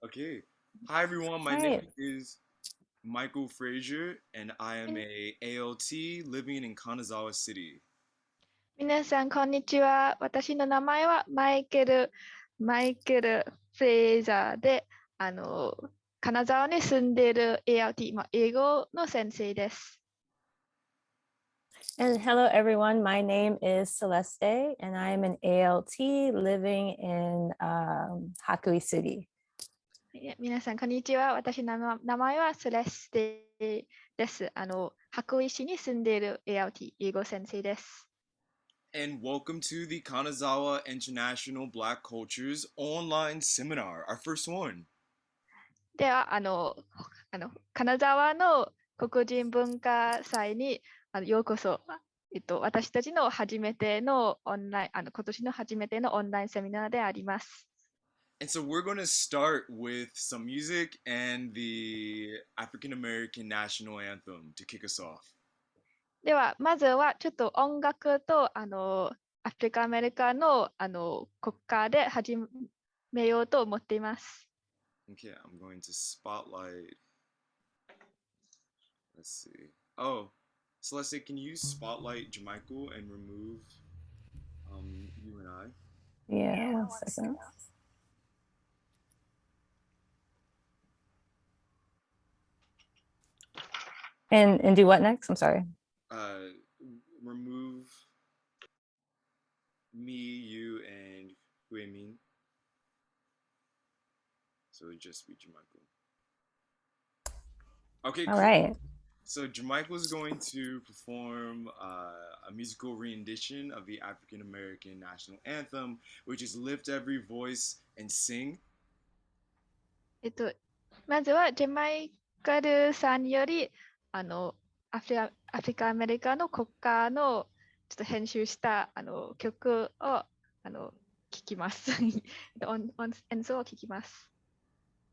Okay. Hi everyone, my name Right. is Michael Frazier and I am a ALT living in Kanazawa City. 皆さん、こんにちは。私の名前はマイケル・フレイザーで、金沢に住んでいる ALT、英語の先生です。And hello, everyone. My name is Celeste, and I am an ALT living in Hakui City. 皆さん、こんにちは。私の名前はセレステです。白石に住んでいる ALT、英語先生です。And welcome to the Kanazawa International Black Cultures online seminar, our first one. では、金沢の黒人文化祭にようこそ。私たちの初めてのオンライン、今年の初めてのオンラインセミナーであります。And so we're going to start with some music and the African American national anthem to kick us off. では、まずはちょっと音楽とアフリカ・アメリカの国歌で始めようと思っています。Okay, I'm going to spotlight. Let's see. Oh, Celeste, can you spotlight JaMichael and remove you and I? Yeah, one second. And do what next? I'm sorry. Remove me, you, and Guimin. So it just be JaMichael. Okay, All cool. right. So JaMichael is going to perform a musical rendition of the African American national anthem, which is Lift Every Voice and Sing. まずはジェマイカルさんよりアフリカ・アメリカの国歌のちょっと編集した曲を聴きます。演奏を聴きます。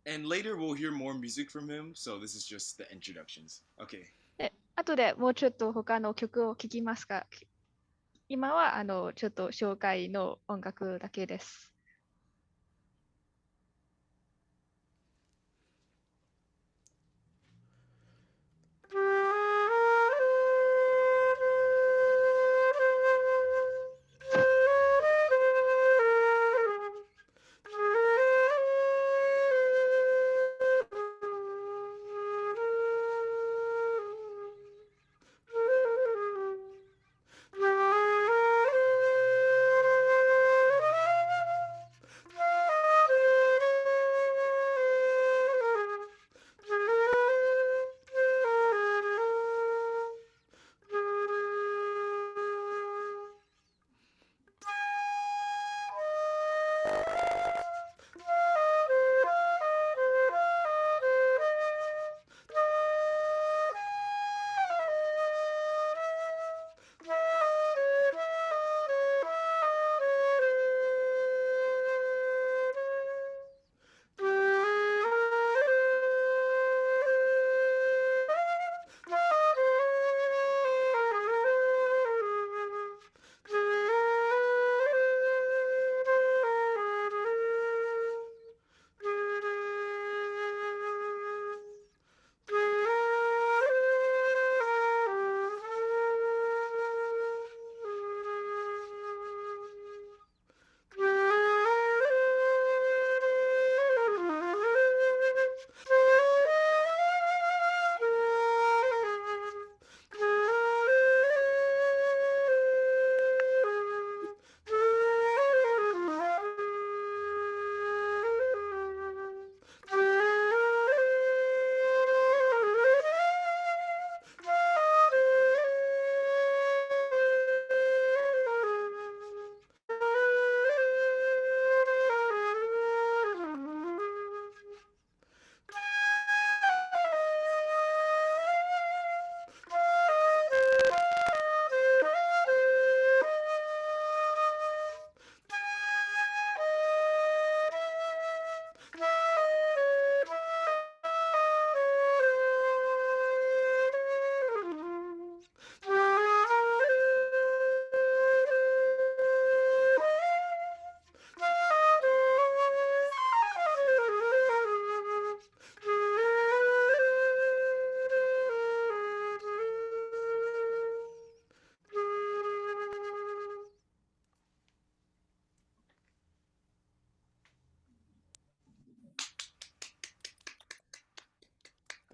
And later we'll hear more music from him, so this is just the introductions. Okay. で、後でもうちょっと他の曲を聴きますが、今はちょっと紹介の音楽だけです。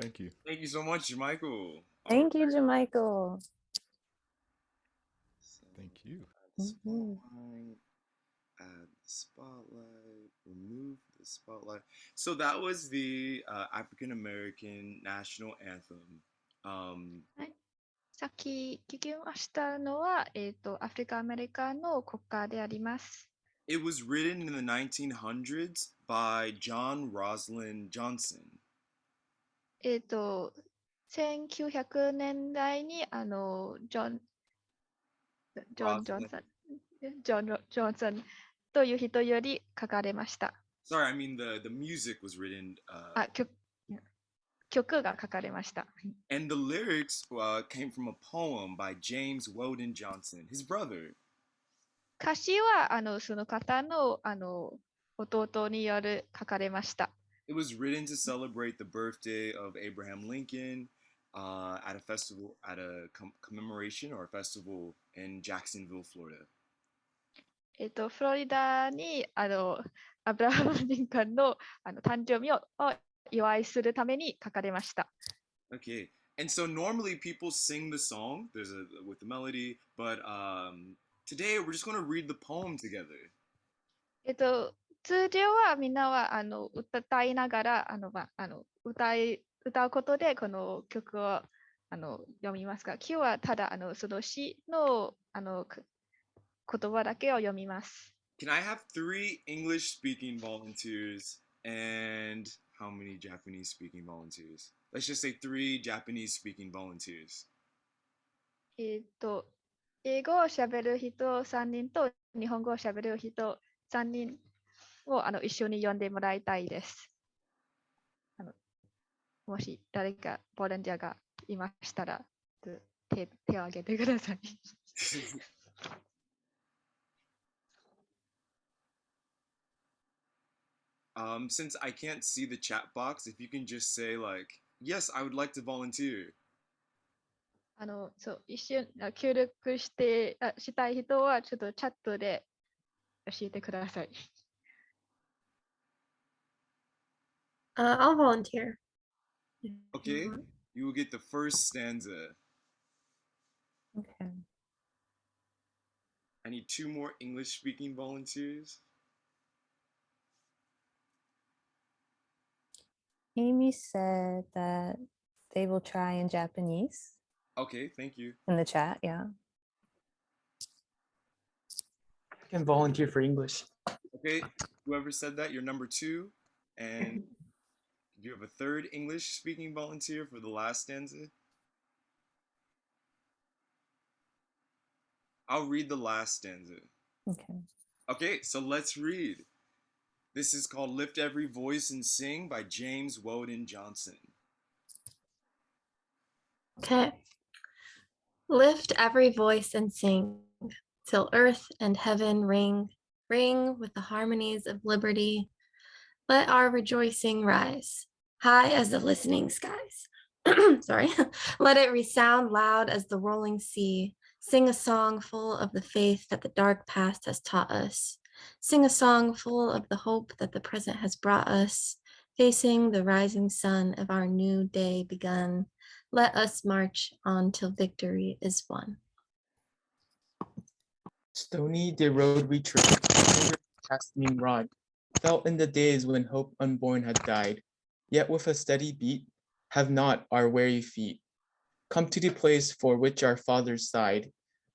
Thank you. Thank you so much, JaMichael. Thank you, JaMichael. Thank you. Add the spotlight, remove the spotlight. So that was the African American national anthem. さっき聞きましたのは、アフリカ・アメリカの国歌であります。It was written in the 1900s by John Roslyn Johnson. 1900年代にジョンソンという人より書かれました。Sorry, I mean the music was written. 曲が書かれました。And the lyrics came from a poem by James Weldon Johnson, his brother. 歌詞はその方の弟による書かれました。It was written to celebrate the birthday of Abraham Lincoln at a festival, at a commemoration or a festival in Jacksonville, Florida. フロリダにアブラハム・リンカンの誕生日を祝いするために書かれました。Okay, and so normally people sing the song, with the melody, but today we're just going to read the poem together. 通常はみんなは歌いながら歌うことでこの曲を読みますが、今日はただその詩の言葉だけを読みます。Can I have 3 English-speaking volunteers and how many Japanese-speaking volunteers? Let's just say 3 Japanese-speaking volunteers. 英語を喋る人3人と日本語を喋る人3人を一緒に読んでもらいたいです。もし誰かボランティアがいましたら手を挙げてください。Since I can't see the chat box, if you can just say like, yes, I would like to volunteer. そう一緒に協力したい人はちょっとチャットで教えてください。I'll volunteer. Okay, you will get the first stanza. Okay. I need 2 more English-speaking volunteers. Amy said that they will try in Japanese Okay, thank you. in the chat. Yeah. I can volunteer for English. Okay, whoever said that, you're number 2. And do you have a 3rd English-speaking volunteer for the last stanza? I'll read the last stanza. Okay. Okay, so let's read. This is called Lift Every Voice and Sing by James Weldon Johnson. Okay. Lift every voice and sing, till earth and heaven ring with the harmonies of liberty. Let our rejoicing rise, high as the listening skies. Sorry. Let it resound loud as the rolling sea. Sing a song full of the faith that the dark past has taught us. Sing a song full of the hope that the present has brought us. Facing the rising sun of our new day begun. Let us march on till victory is won. Stony the road we trod, casting rod, felt in the days when hope unborn had died. Yet with a steady beat, have not our weary feet come to the place for which our fathers sighed.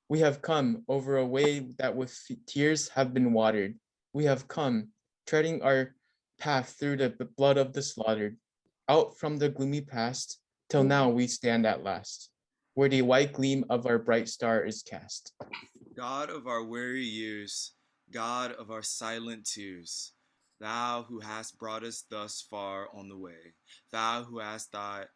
We have come over a way that with tears have been watered. We have come, treading our path through the blood of the slaughtered, out from the gloomy past, till now we stand at last, where the white gleam of our bright star is cast. God of our weary years, God of our silent tears, Thou who hast brought us thus far on the way, Thou who hast by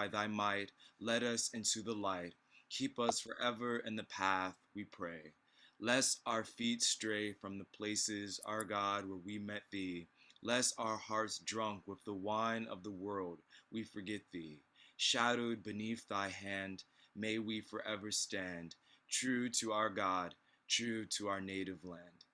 thy might led us into the light, keep us forever in the path, we pray. Lest our feet stray from the places, our God, where we met thee, lest our hearts drunk with the wine of the world, we forget thee. Shadowed beneath thy hand, may we forever stand, true to our God, true to our native land.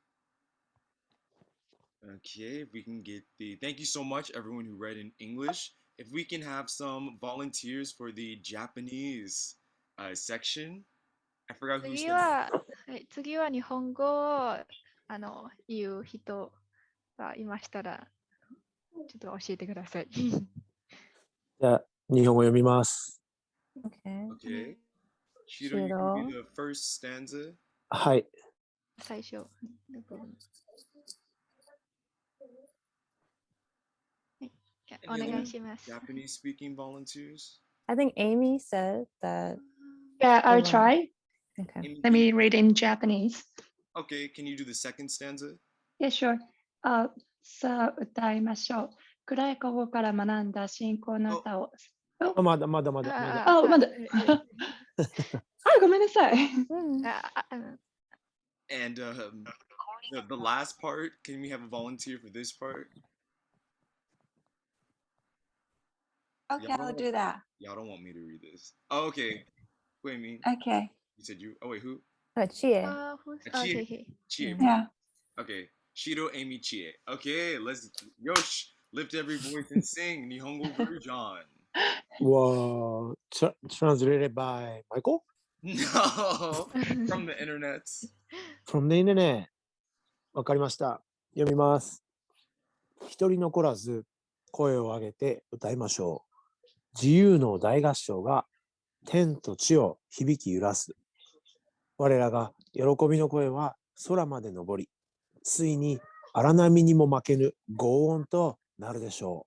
Okay, if we can get the... Thank you so much, everyone who read in English. if we can have some volunteers for the Japanese section. I forgot who 次 said は、次は日本語を言う人がいましたら、ちょっと教えてください。じゃあ、日本語読みます。Okay. Okay. Shiro, you can be the first stanza. はい。最初の部分。お願いします。Japanese speaking volunteers? I think Amy said that. Yeah, I'll Hold on. try. Okay. Amy, Let me read in Japanese. Okay, can you do the second stanza? Yeah, sure. さあ、歌いましょう。暗い過去から学んだ信仰の歌を。まだ。まだ。ごめんなさい。And the last part, can we have a volunteer for this part? Okay, I'll do that. Y'all don't want me to read this. Oh, okay. Wait, me. Okay. You said you. Oh, wait, who? Chie. Chie. Chie. Yeah. Okay. Shiro, Amy, Chie. Okay, let's. Yosh, lift every voice and sing. Nihongo version. Well, translated by Michael? No, from the internet. From the internet. わかりました。読みます。一人残らず声を上げて歌いましょう。自由の大合唱が天と地を響き揺らす。我らが喜びの声は空まで上り、ついに荒波にも負けぬ轟音となるでしょ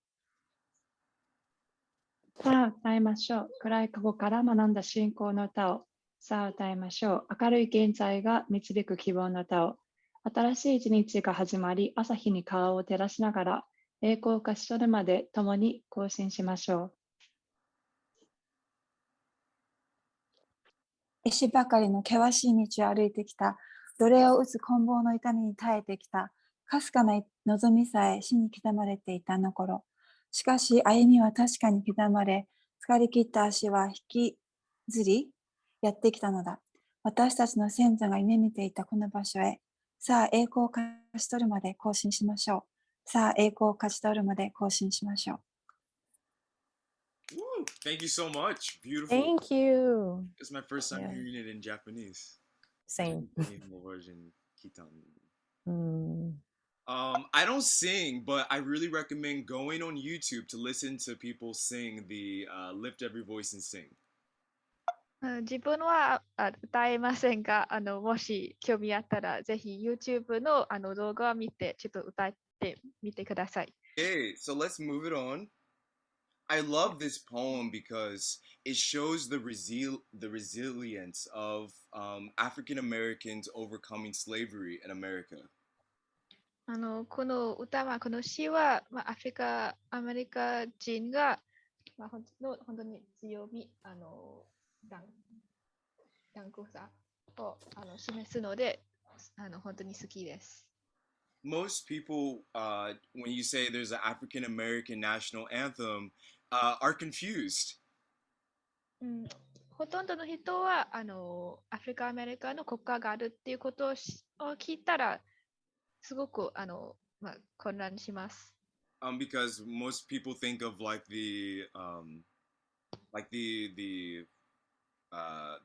う。さあ、歌いましょう。暗い過去から学んだ信仰の歌を。さあ、歌いましょう。明るい現在が導く希望の歌を。新しい一日が始まり、朝日に顔を照らしながら、栄光を勝ち取るまで共に行進しましょう。石ばかりの険しい道を歩いてきた。奴隷を打つ棍棒の痛みに耐えてきた。かすかな望みさえ死に刻まれていたあの頃。しかし歩みは確かに刻まれ、疲れ切った足は引きずりやってきたのだ。私たちの先祖が夢見ていたこの場所へ。さあ栄光を勝ち取るまで行進しましょう。さあ栄光を勝ち取るまで行進しましょう。Woo, thank you so much. Beautiful. Thank you. It's my first time Yeah. hearing it in Japanese. Same. Version, I don't sing, but I really recommend going on YouTube to listen to people sing the Lift Every Voice and Sing. 自分は歌えませんが、もし興味あったら、ぜひ YouTube の動画を見て、ちょっと歌ってみてください。Okay, so let's move it on. I love this poem because it shows the resilience of African Americans overcoming slavery in America. この歌は、この詩は、アメリカ人が、本当に強み、断固さを示すので、本当に好きです。Most people, when you say there's an African American national anthem, are confused. ほとんどの人はアフリカ・アメリカの国歌があるっていうことを聞いたらすごく混乱します。Because most people think of like the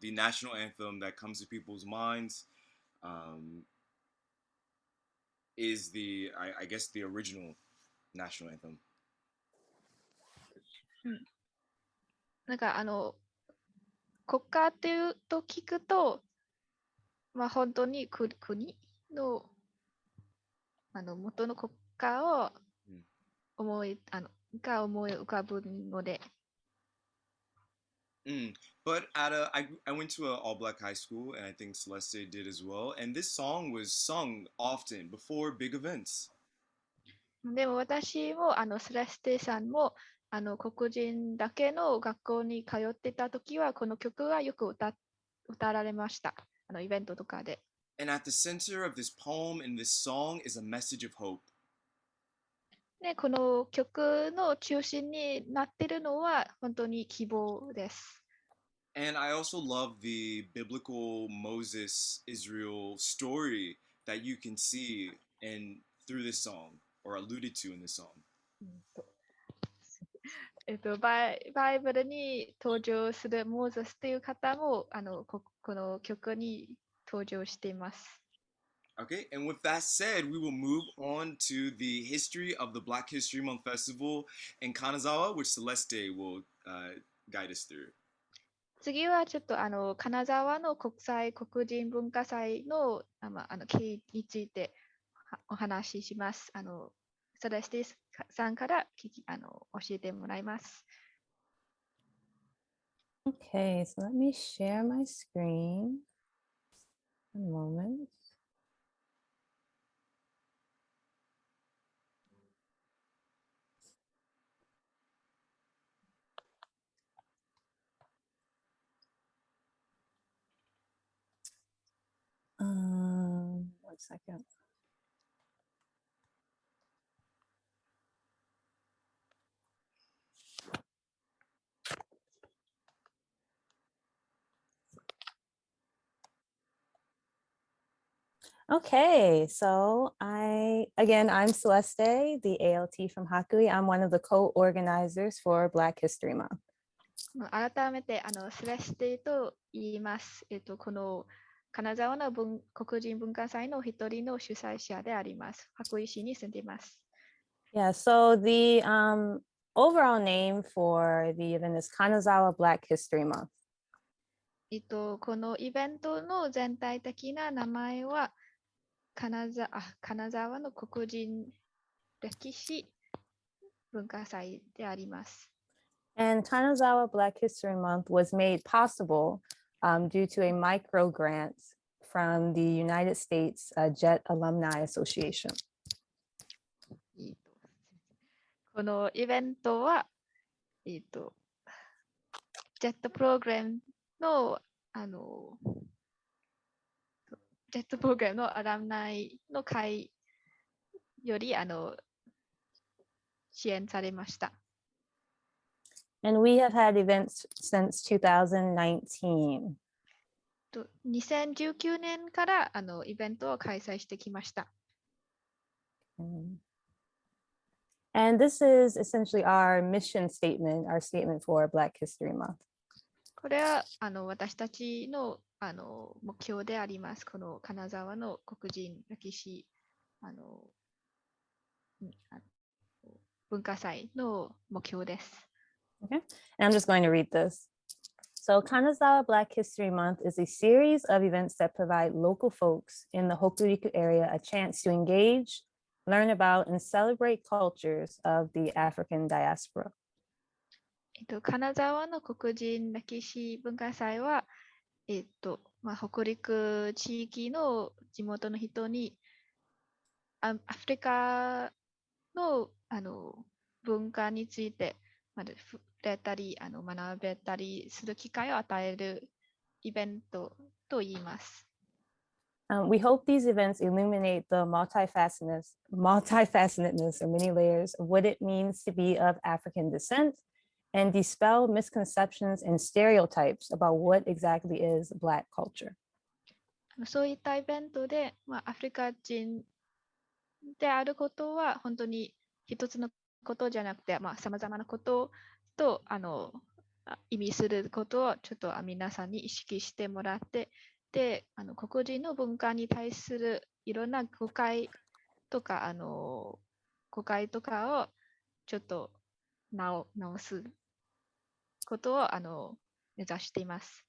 national anthem that comes to people's minds is I guess the original national anthem. なんか国家っていうと聞くと、本当に国の元の国家を思い浮かぶので。But I went to an all-black high school, and I think Celeste did as well. And this song was sung often before big events. でも私もセレステさんも黒人だけの学校に通ってた時はこの曲はよく歌われました。イベントとかで。And at the center of this poem and this song is a message of hope. ね、この曲の中心になっているのは本当に希望です。And I also love the biblical Moses-Israel story that you can see through this song, or alluded to in this song. バイブルに登場するモーゼスという方もこの曲に登場しています。Okay, and with that said, we will move on to the history of the Black History Month Festival in Kanazawa, which Celeste will guide us through. 次はちょっと金沢の国際黒人文化祭の経緯についてお話しします。セレスティさんから教えてもらいます。Okay, so let me share my screen. One moment. One second. Okay, so I'm Celeste, the ALT from Hakui. I'm one of the co-organizers for Black History Month. 改めてセレスティと言います。この金沢の黒人文化祭の一人の主催者であります。白衣市に住んでいます。Yeah, so the overall name for the event is Kanazawa Black History Month. このイベントの全体的な名前は金沢の黒人歴史文化祭であります。And Kanazawa Black History Month was made possible due to a micro grant from the United States JET Alumni Association. このイベントは、ジェットプログラムのジェットプログラムのアラムナイの会より支援されました。And we have had events since 2019. 2019年からイベントを開催してきました。And this is essentially our mission statement, our statement for Black History Month. これは私たちの目標であります。この金沢の黒人歴史文化祭の目標です。Okay, and I'm just going to read this. So Kanazawa Black History Month is a series of events that provide local folks in the Hokuriku area a chance to engage, learn about, and celebrate cultures of the African diaspora. 金沢の黒人歴史文化祭は、北陸地域の地元の人にアフリカの文化について触れたり学べたりする機会を与えるイベントと言います。We hope these events illuminate the multifacetedness or many layers of what it means to be of African descent and dispel misconceptions and stereotypes about what exactly is Black culture. そういったイベントで、アフリカ人であることは本当に一つのことじゃなくて、さまざまなことと意味することをちょっと皆さんに意識してもらって、で黒人の文化に対するいろんな誤解とかをちょっと直すことを目指しています。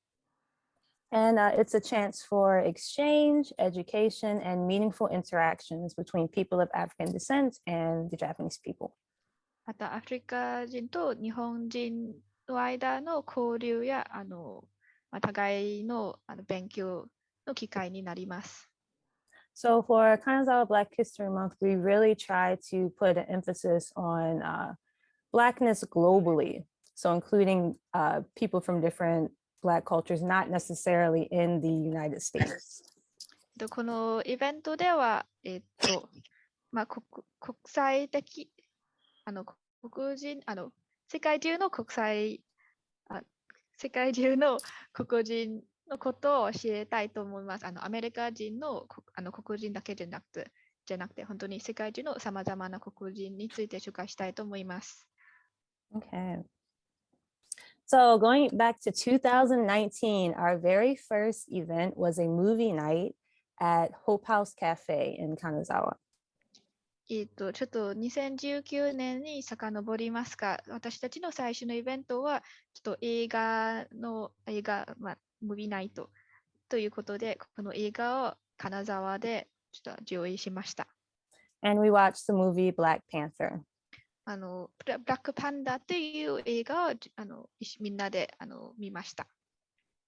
And it's a chance for exchange, education, and meaningful interactions between people of African descent and the Japanese people. またアフリカ人と日本人の間の交流や互いの勉強の機会になります。So for Kanazawa Black History Month, we really try to put an emphasis on Blackness globally. So including people from different Black cultures, not necessarily in the United States. このイベントでは、国際的黒人世界中の黒人のことを教えたいと思います。アメリカ人の黒人だけじゃなくて本当に世界中のさまざまな黒人について紹介したいと思います。Okay. So going back to 2019, our very first event was a movie night at Hope House Cafe in Kanazawa. ちょっと2019年に遡りますが、私たちの最初のイベントは、ちょっとムービーナイトということで、この映画を金沢でちょっと上映しました。And we watched the movie Black Panther. ブラックパンダという映画をみんなで見ました。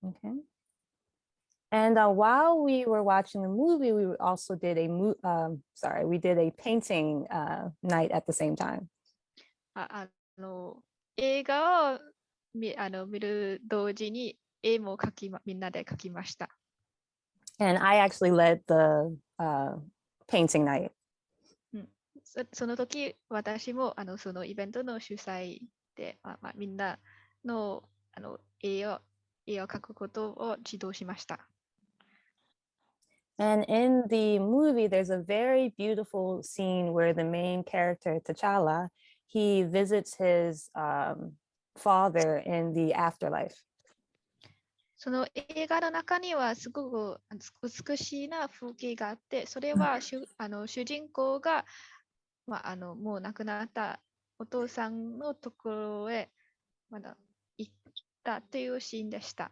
Okay. And while we were watching the movie, we also did we did a painting night at the same time. 映画を見る同時に絵もみんなで描きました。And I actually led the painting night. その時、私もそのイベントの主催で、みんなの絵を描くことを指導しました。And in the movie, there's a very beautiful scene where the main character, T'Challa, he visits his father in the afterlife. その映画の中にはすごく美しいな風景があって、それは主人公が、もう亡くなったお父さんのところへまだ行ったというシーンでした。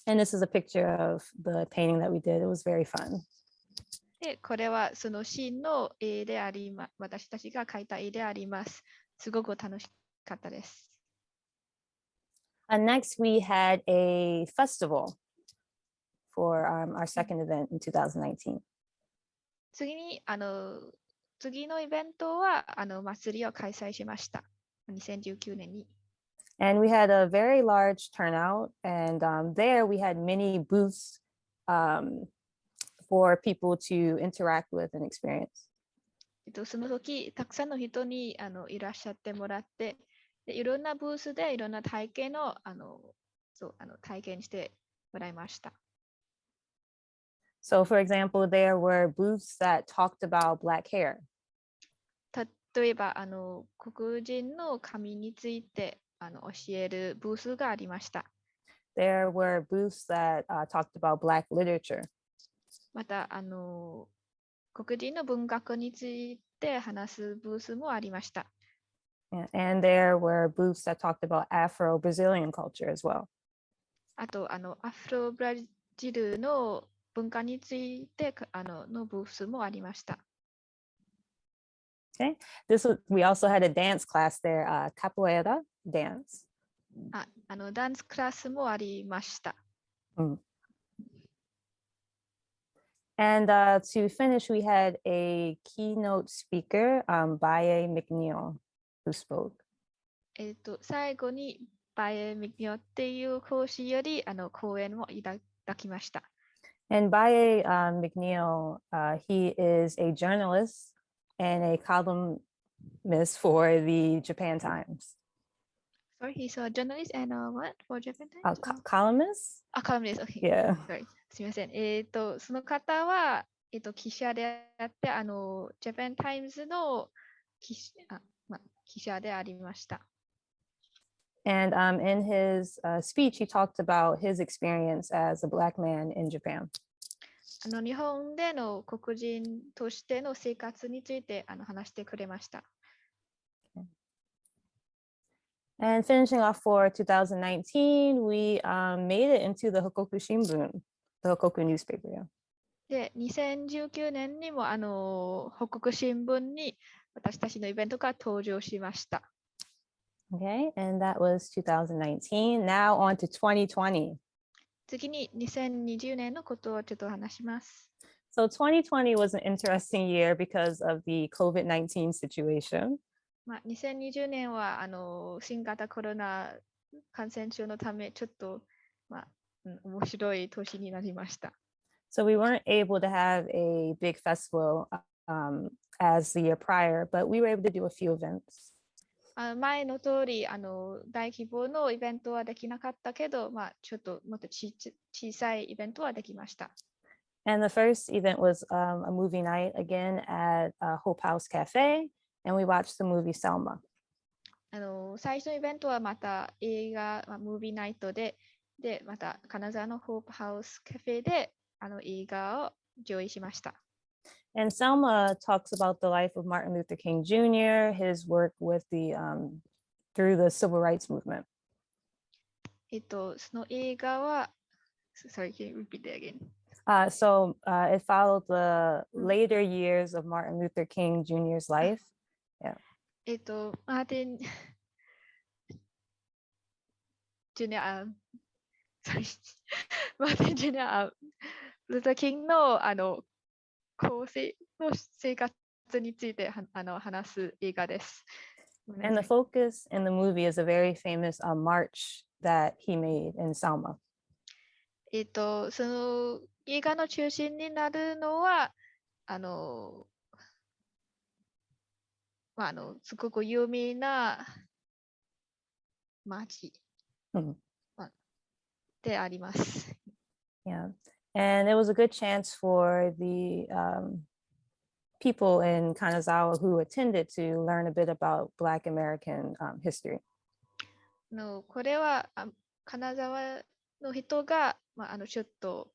And this is a picture of the painting that we did. It was very fun. で、これはそのシーンの絵であり私たちが描いた絵であります。すごく楽しかったです。Next, we had a festival for our second event in 2019. 次のイベントは祭りを開催しました。2019年に。And we had a very large turnout, and there we had many booths for people to interact with and experience. その時、たくさんの人にいらっしゃってもらって、いろんなブースでいろんな体験を体験してもらいました。So, for example, there were booths that talked about black hair. 例えば黒人の髪について教えるブースがありました。There were booths that talked about black literature. また黒人の文学について話すブースもありました。And there were booths that talked about Afro-Brazilian culture as well. あとアフロブラジルの文化についてのブースもありました。Okay, we also had a dance class there, capoeira dance. ダンスクラスもありました。And to finish, we had a keynote speaker, Baye McNeil, who spoke. 最後にバイエ・ミキニョっていう講師より講演をいただきました。And Baye McNeil, he is a journalist and a columnist for the Japan Times. Sorry, he's a journalist and what for Japan Times? Columnist? Columnist, okay. Yeah. Sorry. すみません。その方は、記者であって、Japan Times の記者でありました。And in his speech, he talked about his experience as a Black man in Japan. 日本での黒人としての生活について話してくれました。And finishing off for 2019, we made it into the Hokoku Shimbun, the Hokoku newspaper. Yeah. で、2019年にも北国新聞に私たちのイベントが登場しました。Okay, and that was 2019. Now on to 2020. 次に2020年のことをちょっと話します。So 2020 was an interesting year because of the COVID-19 situation. 2020年は新型コロナ感染症のためちょっと面白い年になりました。So we weren't able to have a big festival as the year prior, but we were able to do a few events. 前の通り大規模のイベントはできなかったけど、ちょっともっと小さいイベントはできました。And the first event was a movie night again at Hope House Cafe, and we watched the movie Selma. 最初のイベントはまた映画、ムービーナイトで、また金沢のホープハウスカフェで映画を上映しました。And Selma talks about the life of Martin Luther King Jr., his work with through the civil rights movement. その映画は、sorry, can you repeat that again? It followed the later years of Martin Luther King Jr.'s life. Yeah. マーティン・ジュニア、sorry, マーティン・ジュニア、ルーター・キングの構成の生活について話す映画です。And the focus in the movie is a very famous march that he made in Selma. その映画の中心になるのは、すごく有名な街であります。Yeah, and it was a good chance for the people in Kanazawa who attended to learn a bit about Black American history. これは金沢の人が、ちょっと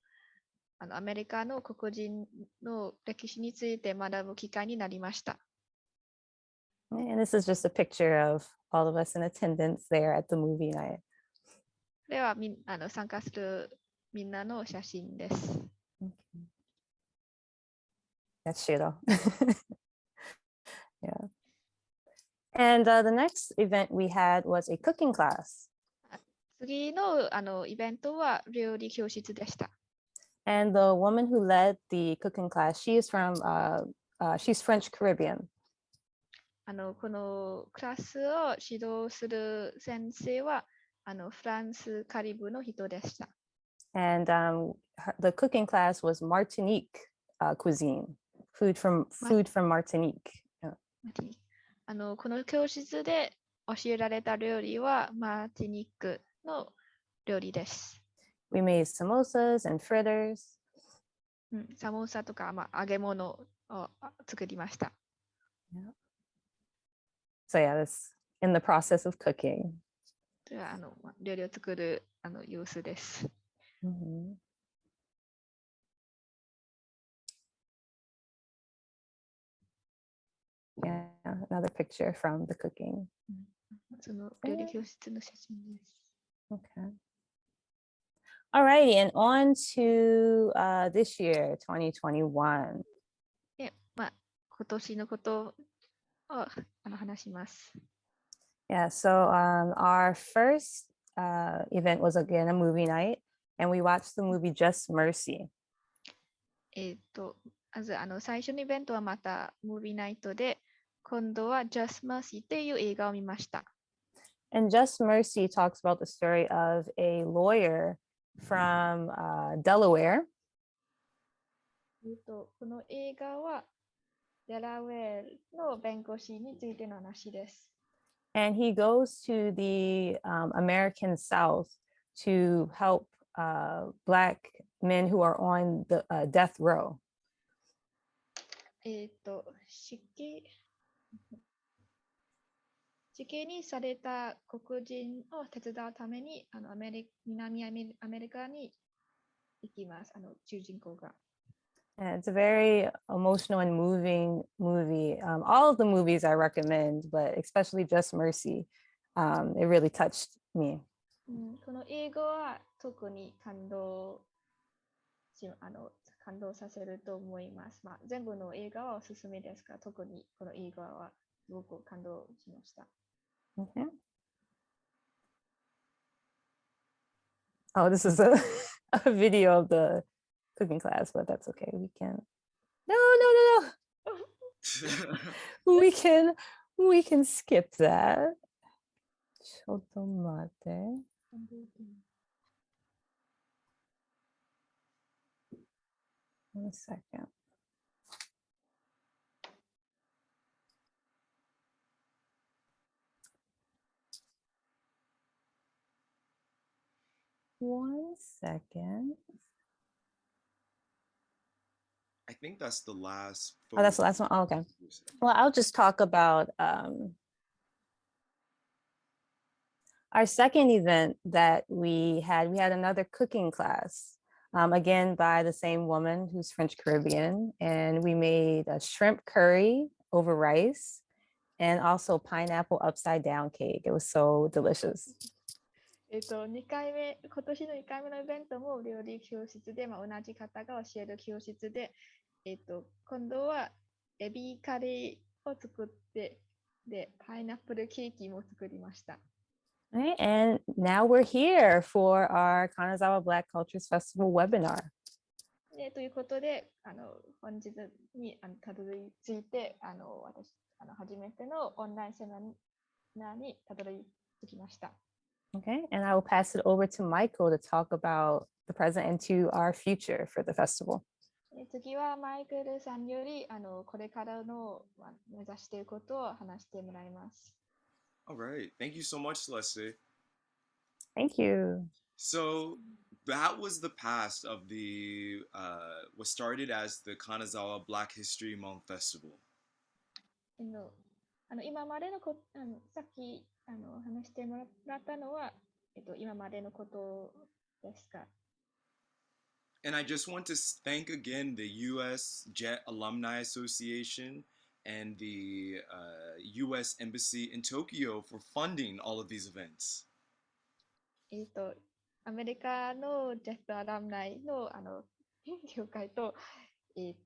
アメリカの黒人の歴史について学ぶ機会になりました。And this is just a picture of all of us in attendance there at the movie night. これは参加するみんなの写真です。That's Shiro. Yeah. And the next event we had was a cooking class. 次のイベントは料理教室でした。And the woman who led the cooking class, she's French Caribbean. このクラスを指導する先生はフランスカリブの人でした。And the cooking class was Martinique cuisine, food from Martinique. この教室で教えられた料理はマーティニックの料理です。We made samosas and fritters. サモーサとか、揚げ物を作りました。Yeah. So yeah, that's in the process of cooking. それは料理を作る様子です。Mm-hmm. Yeah, another picture from the cooking. その料理教室の写真です。Okay. Alrighty, and on to this year, 2021. で、今年のことを話します。Yeah, so our first event was again a movie night, and we watched the movie Just Mercy. まず最初のイベントはまたムービーナイトで、今度は Just Mercy という映画を見ました。And Just Mercy talks about the story of a lawyer from Delaware. この映画はデラウェーの弁護士についての話です。And he goes to the American South to help Black men who are on the death row. 死刑にされた黒人を手伝うために南アメリカに行きます。主人公が。And it's a very emotional and moving movie. All of the movies I recommend, but especially Just Mercy, it really touched me. この映画は特に感動させると思います。全部の映画はおすすめですが、特にこの映画はすごく感動しました。Okay. Oh, this is a video of the cooking class, but that's okay. We can. No. We can skip that. ちょっと待って。One second. One second. I think that's the last. Oh, that's the last one. Oh, okay. Well, I'll just talk about Our second event that we had another cooking class, again by the same woman who's French Caribbean, and we made a shrimp curry over rice and also pineapple upside down cake. It was so delicious. 2回目、今年の2回目のイベントも料理教室で、同じ方が教える教室で、今度はエビカレーを作って、で、パイナップルケーキも作りました。Right, and now we're here for our Kanazawa Black Cultures Festival webinar. ということで、本日にたどり着いて、私、初めてのオンラインセミナーにたどり着きました。Okay, and I will pass it over to Michael to talk about the present and to our future for the festival. 次はマイケルさんよりこれからの目指していることを話してもらいます。All right. Thank you so much, Celeste. Thank you. So that was the past of the what started as the Kanazawa Black History Month Festival. 今までのさっき話してもらったのは、今までのことですか。And I just want to thank again the U.S. JET Alumni Association and the U.S. Embassy in Tokyo for funding all of these events. アメリカのジェットアラムナイの協会と、日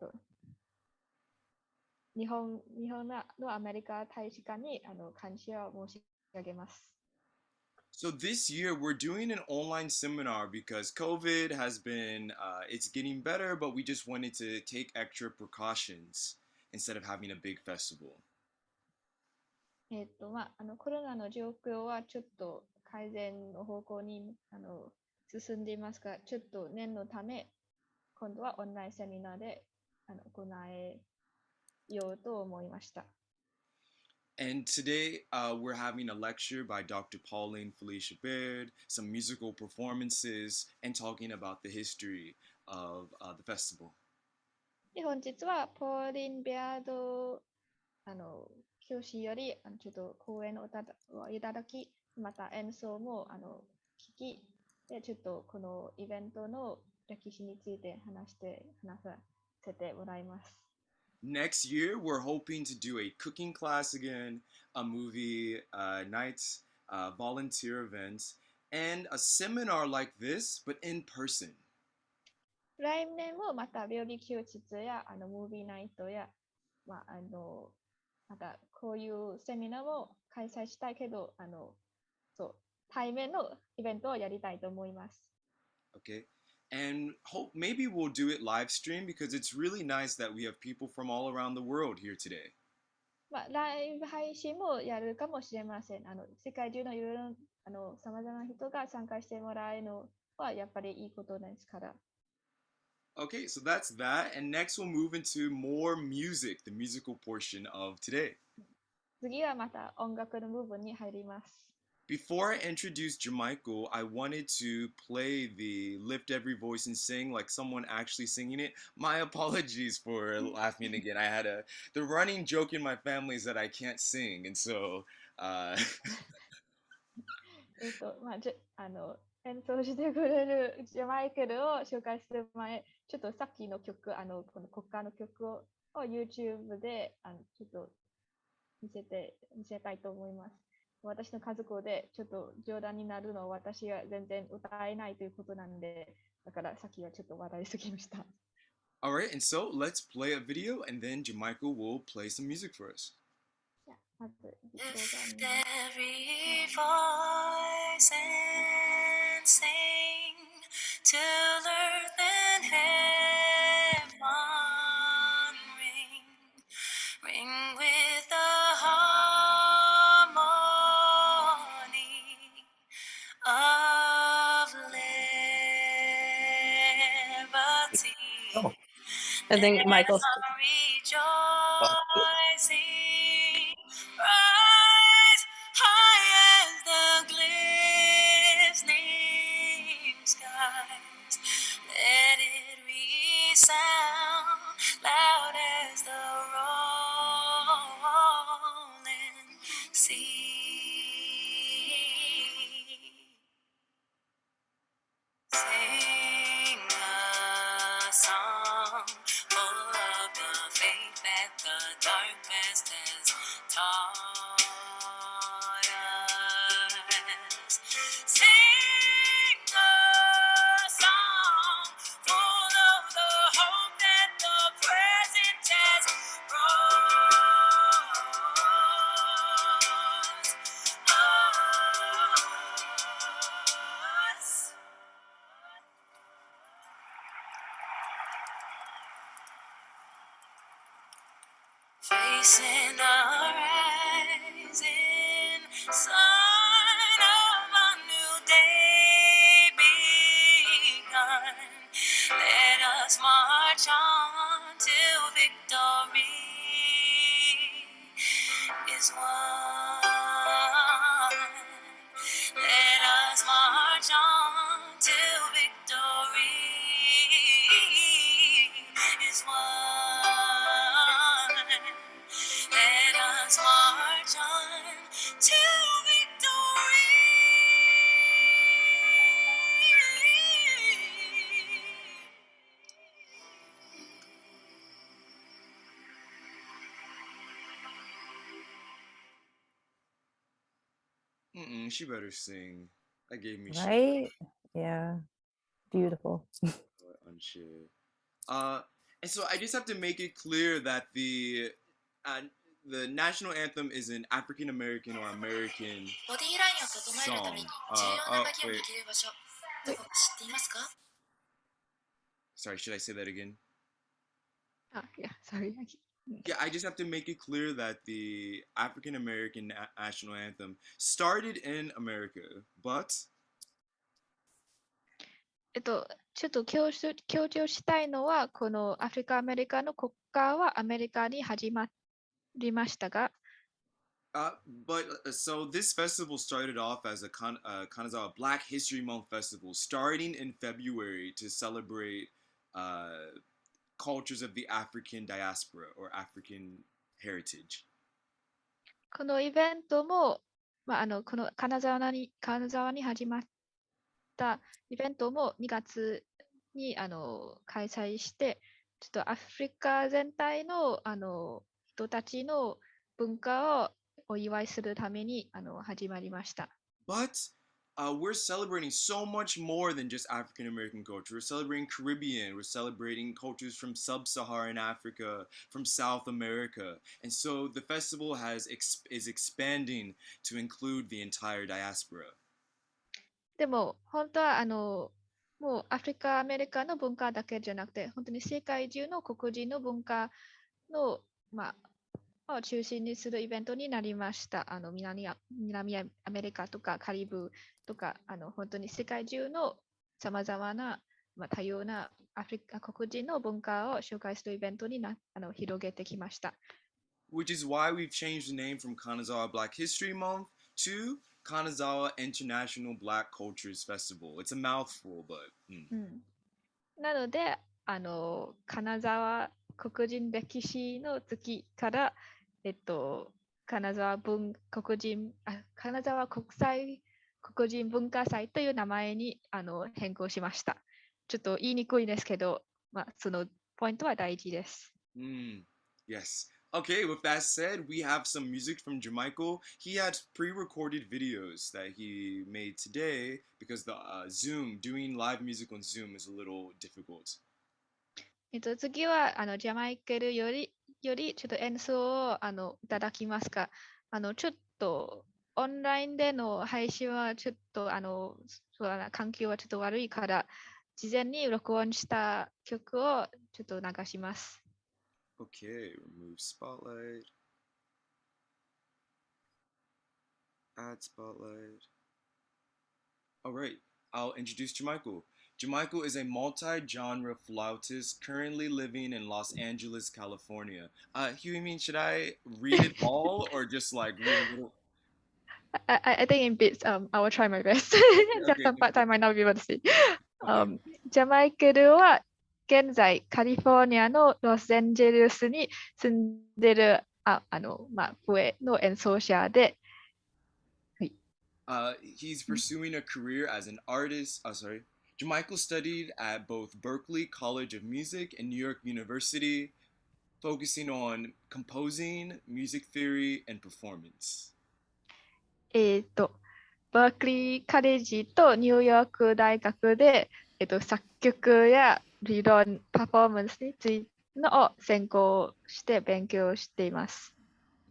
本のアメリカ大使館に感謝を申し上げます。So this year we're doing an online seminar because COVID has been, it's getting better, but we just wanted to take extra precautions instead of having a big festival. コロナの状況はちょっと改善の方向に進んでいますが、ちょっと念のため、今度はオンラインセミナーで行えようと思いました。And today we're having a lecture by Dr. Pauline F, Baird, some musical performances, and talking about the history of the festival. で本日はポーリン・ベアード教師よりちょっと講演をいただき、また演奏も聞き、でちょっとこのイベントの歴史について話させてもらいます。Next year, we're hoping to do a cooking class again, a movie nights, volunteer events, and a seminar like this, but in person. 来年もまた料理教室やムービーナイトや、またこういうセミナーも開催したいけど、そう対面のイベントをやりたいと思います。Okay. And maybe we'll do it live stream because it's really nice that we have people from all around the world here today. ライブ配信もやるかもしれません。世界中のいろいろさまざまな人が参加してもらえるのはやっぱりいいことですから。Okay, so that's that. And next we'll move into more music, the musical portion of today. 次はまた音楽の部分に入ります。Before I introduce JaMichael, I wanted to play the Lift Every Voice and Sing like someone actually singing it. My apologies for laughing again. I had the running joke in my family is that I can't sing, and so 演奏してくれるジャマイケルを紹介する前、ちょっとさっきの曲、この国歌の曲を YouTube でちょっと見せたいと思います。私の家族でちょっと冗談になるのを私は全然歌えないということなんで、だからさっきはちょっと笑いすぎました。Alright, and so let's play a video and then JaMichael will play some music for us. まず動画に Lift every voice and sing till earth and heaven ring with the harmony of liberty. I think Michael's. Rejoicing, rise high as the glistening skies. Let it resound loud as the rolling sea. in the rising sun of a new day begun. Let us march on till victory is won. Let us march on till victory is won. Let us march on till victory. She better sing. That gave me shit. Right? Yeah. Beautiful. Unsure. And so I just have to make it clear that the national anthem is an African American or American ボディラインを整えるために song. 重要な鍵を握る場所、どこか知っていますか？ Sorry, should I say that again? Yeah, sorry. Yeah, I just have to make it clear that the African American national anthem started in America, but ちょっと強調したいのは、このアフリカ・アメリカの国歌はアメリカに始まりましたが、so this festival started off as a Kanazawa Black History Month festival, starting in February to celebrate cultures of the African diaspora or African heritage. このイベントも、この金沢に始まったイベントも2月に開催して、ちょっとアフリカ全体の人たちの文化をお祝いするために始まりました。But we're celebrating so much more than just African American culture. We're celebrating Caribbean. We're celebrating cultures from sub-Saharan Africa, from South America. And so the festival is expanding to include the entire diaspora. でも本当はもうアフリカ・アメリカの文化だけじゃなくて、本当に世界中の黒人の文化の、を中心にするイベントになりました。南アメリカとかカリブとか本当に世界中のさまざまな、多様なアフリカ黒人の文化を紹介するイベントに広げてきました。Which is why we've changed the name from Kanazawa Black History Month to Kanazawa International Black Cultures Festival. It's a mouthful, but. なので、金沢黒人歴史の月から、金沢国際黒人文化祭という名前に変更しました。ちょっと言いにくいですけど、そのポイントは大事です。Yes. Okay, with that said, we have some music from JaMichael. He had pre-recorded videos that he made today because the doing live music on Zoom is a little difficult. 次はジャマイケルよりちょっと演奏をいただきますが、ちょっとオンラインでの配信はちょっと環境はちょっと悪いから、事前に録音した曲をちょっと流します。Okay, remove spotlight. Add spotlight. All right, I'll introduce JaMichael. JaMichael is a multi-genre flautist currently living in Los Angeles, California. Huimin, should I read it all or just like read a little? I think in bits, I will try my best. Just some part I might not be able to see. ジャマイケルは現在カリフォルニアのロサンゼルスに住んでる笛の演奏者で、He's pursuing a career as an artist. JaMichael studied at both Berklee College of Music and New York University, focusing on composing, music theory, and performance. バークリーカレッジとニューヨーク大学で、作曲や理論、パフォーマンスについての専攻して勉強しています。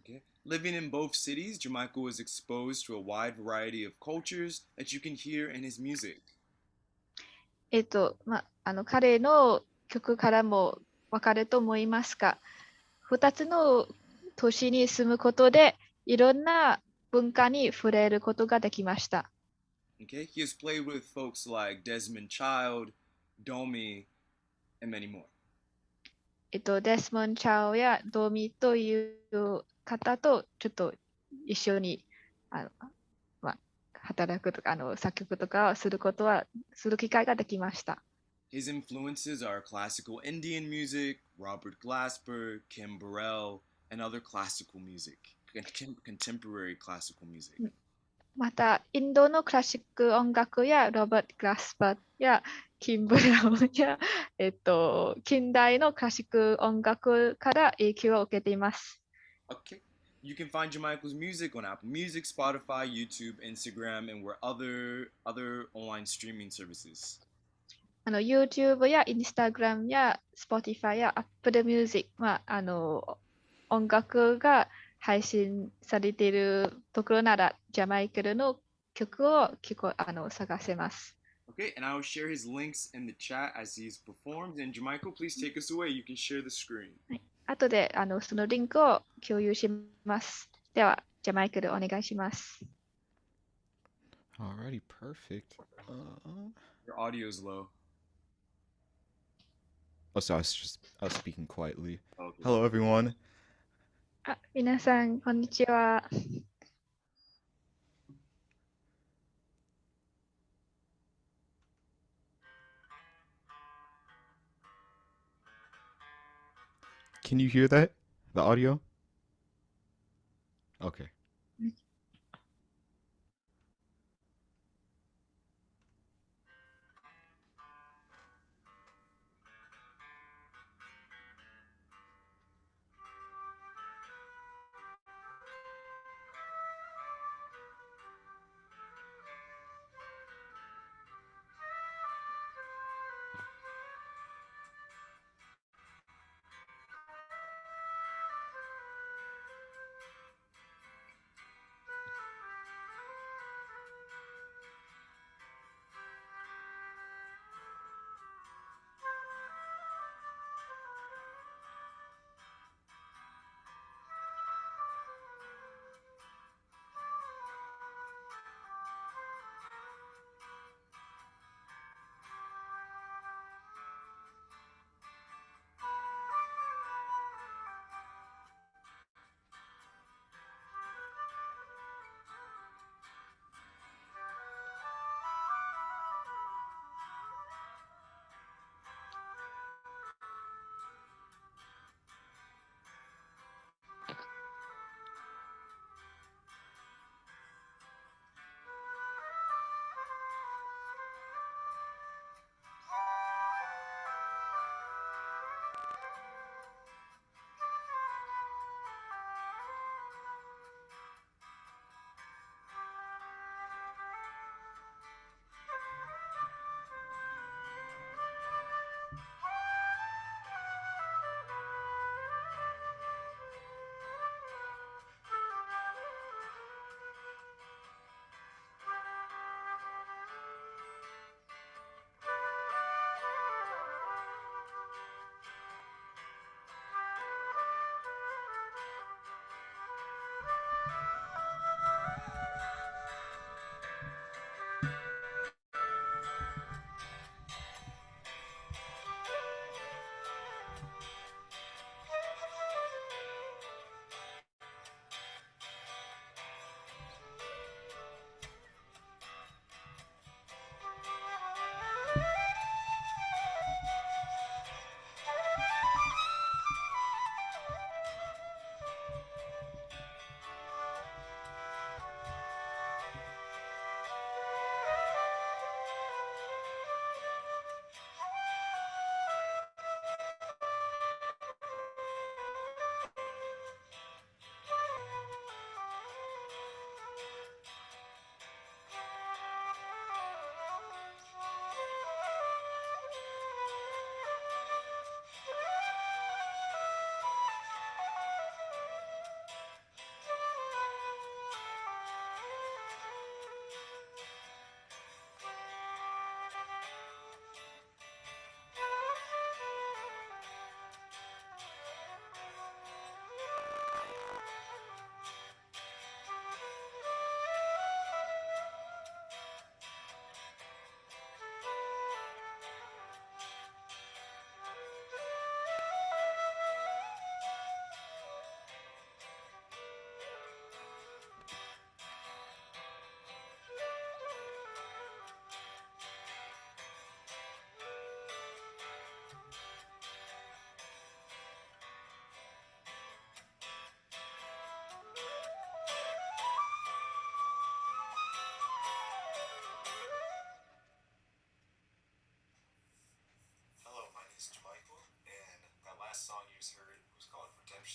Okay. Living in both cities, JaMichael was exposed to a wide variety of cultures that you can hear in his music. 彼の曲からも分かると思いますが、2つの都市に住むことで、いろんな文化に触れることができました。Okay, he has played with folks like Desmond Child, Domi, and many more. デスモン・チャオやドミという方とちょっと一緒に働くとか作曲とかをする機会ができました。His influences are classical Indian music, Robert Glasper, Kim Burrell, and other classical music, contemporary classical music. また、インドのクラシック音楽やロバート・グラスパーやキンブラウンや、近代のクラシック音楽から影響を受けています。Okay. You can find JaMichael's music on Apple Music, Spotify, YouTube, Instagram, and where other online streaming services. YouTube や Instagram や Spotify や Apple Music 音楽が配信されているところなら、ジャマイケルの曲を探せます。Okay, and I will share his links in the chat as he's performed. And JaMichael, please take us away. You can share the screen. 後でそのリンクを共有します。では、ジャマイケルお願いします。Alrighty, perfect. Your audio is low. Oh, so I was speaking quietly. Okay. Hello, everyone. 皆さん、こんにちは。Can you hear that? The audio? Okay.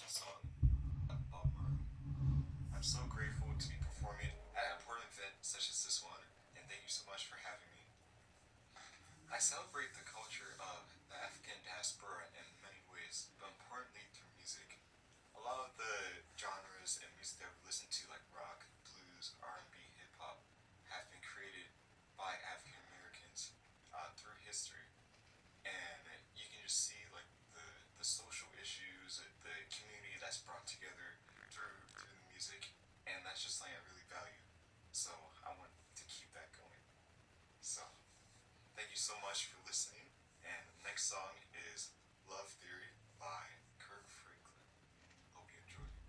celebration song about Maru. I'm so grateful to be performing at an important event such as this one, and thank you so much for having me. I celebrate the culture of the African diaspora in many ways, but importantly through music. A lot of the genres and music that we listen to, like rock, blues, R&B, hip-hop, have been created by African Americans through history. And you can just see like the social issues, the community that's brought together through the music, and that's just something I really value. So I want to keep that going. So thank you so much for listening. And the next song is Love Theory by Kirk Franklin. Hope you enjoy it.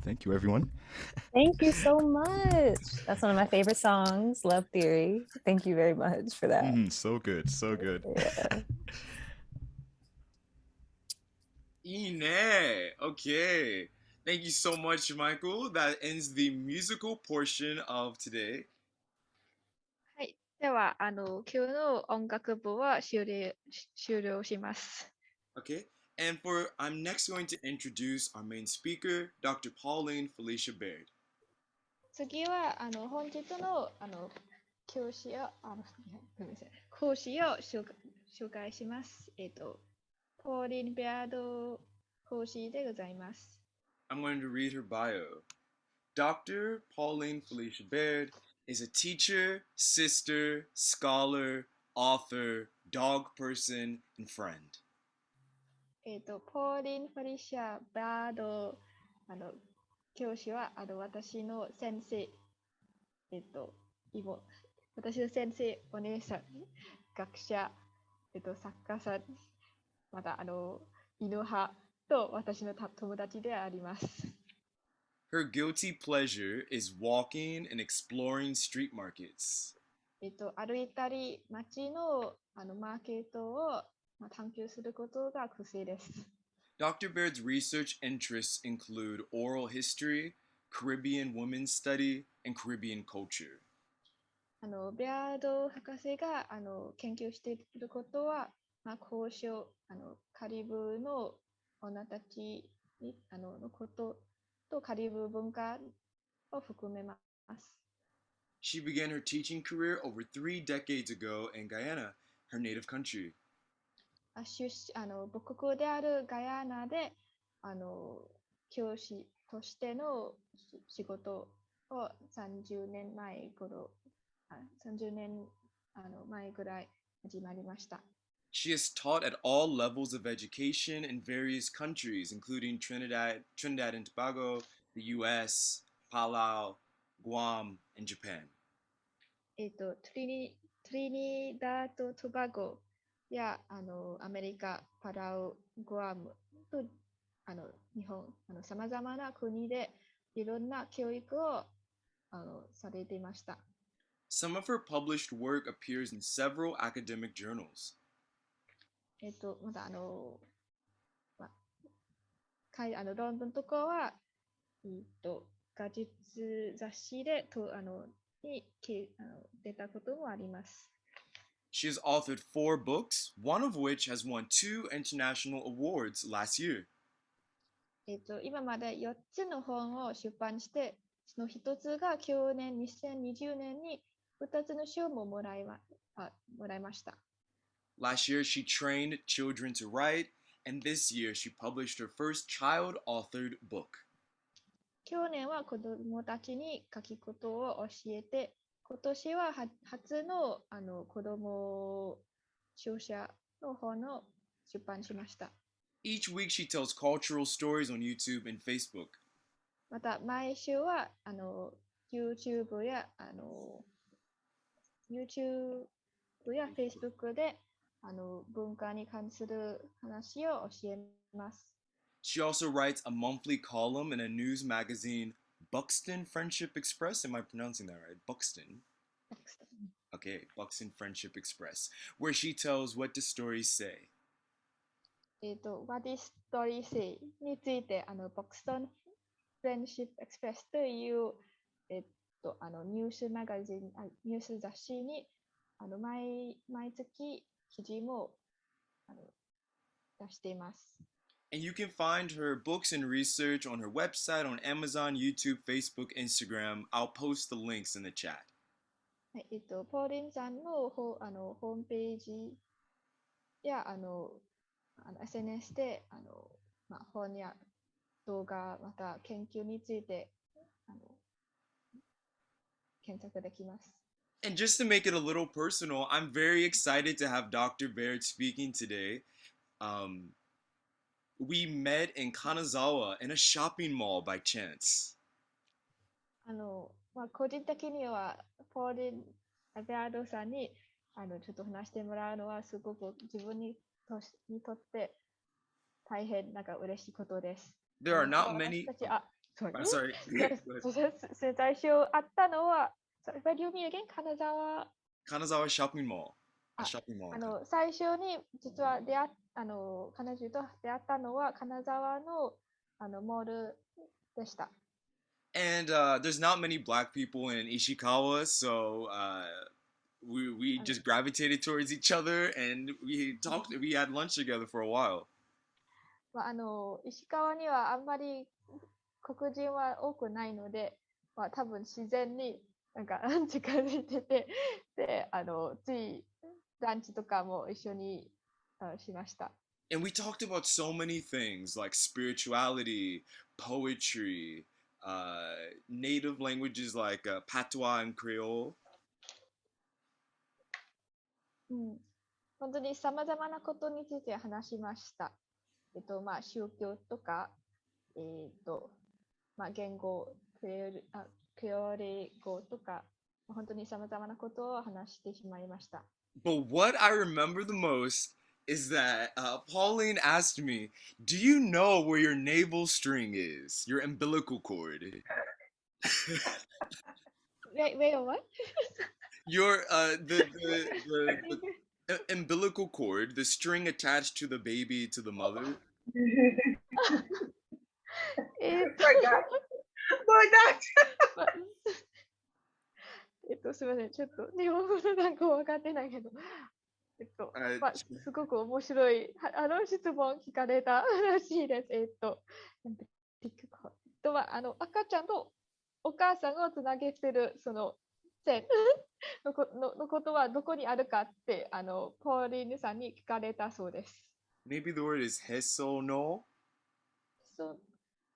Thank you, everyone. Thank you so much. That's one of my favorite songs, Love Theory. Thank you very much for that. So good, so good. Yeah. Ine. Okay. Thank you so much, Michael. That ends the musical portion of today. はい。では、今日の音楽部は終了します。 Okay. And I'm next going to introduce our main speaker, Dr. Pauline Felicia Baird. 次は、本日の、教師を、ごめんなさい。講師を紹介します。ポーリン・ベアード講師でございます。 I'm going to read her bio. Dr. Pauline Felicia Baird is a teacher, sister, scholar, author, dog person, and friend. ポーリン・フェリシャ・バード、教師は、私の先生、私の先生、お姉さん、学者、作家さん、また、犬派と私の友達であります。Her guilty pleasure is walking and exploring street markets. 歩いたり、街の、マーケットを探求することが癖です。Dr. Baird's research interests include oral history, Caribbean women's study, and Caribbean culture. ベアード博士が研究していることは、交渉、カリブの女たちのこととカリブ文化を含めます。She began her teaching career over 3 decades ago in Guyana, her native country. 母国であるガヤーナで教師としての仕事を30年前ぐらい始まりました。She has taught at all levels of education in various countries, including Trinidad and Tobago, the US, Palau, Guam, and Japan. トリニダード・トバゴやアメリカ、パラオ、グアムと日本、さまざまな国でいろんな教育をされていました。Some of her published work appears in several academic journals. また論文とかは、学術雑誌でに出たこともあります。She has authored 4 books, one of which has won 2 international awards last year. 今まで4つの本を出版して、その1つが去年2020年に2つの賞ももらいました。Last year, she trained children to write, and this year, she published her first child-authored book. 去年は子どもたちに書きことを教えて、今年は初の子ども著者の本を出版しました。Each week, she tells cultural stories on YouTube and Facebook. また、毎週はYouTube やFacebook で文化に関する話を教えます。She also writes a monthly column in a news magazine, Buxton Friendship Express. Am I pronouncing that right? Buxton. Okay, Buxton Friendship Express, where she tells What Dih Story Seh. Wah Dih Story Seh についてBuxton Friendship Express というニュースマガジン、ニュース雑誌に毎月記事も出しています。And you can find her books and research on her website, on Amazon, YouTube, Facebook, Instagram. I'll post the links in the chat. ポーリンさんのホームページやSNS で本や動画、また研究について検索できます。And just to make it a little personal, I'm very excited to have Dr. Baird speaking today. We met in Kanazawa in a shopping mall by chance. 個人的にはポーリン・ベアードさんにちょっと話してもらうのはすごく自分にとって大変嬉しいことです。There are not many. Sorry. 最初会ったのは、Where do you mean again? Kanazawa shopping mall. A shopping mall. 最初に実は彼女と出会ったのは金沢のモールでした。And there's not many black people in Ishikawa, so we just gravitated towards each other and we had lunch together for a while. 石川にはあんまり黒人は多くないので、多分自然に近づいてて、で、ついランチとかも一緒にしました。And we talked about so many things like spirituality, poetry, native languages like Patois and Creole. 本当にさまざまなことについて話しました。宗教とか、言語、クレオレ語とか、本当にさまざまなことを話してしまいました。But what I remember the most is that Pauline asked me, "Do you know where your navel string is? Your umbilical cord?" Wait, what? Your the umbilical cord, the string attached to the baby to the mother. Forgot. Forgot. すみません、ちょっと日本語のなんか分かってないけど、すごく面白い質問聞かれたらしいです。赤ちゃんとお母さんをつなげてるその線のことはどこにあるかってポーリーヌさんに聞かれたそうです。Maybe the word is hesono. So,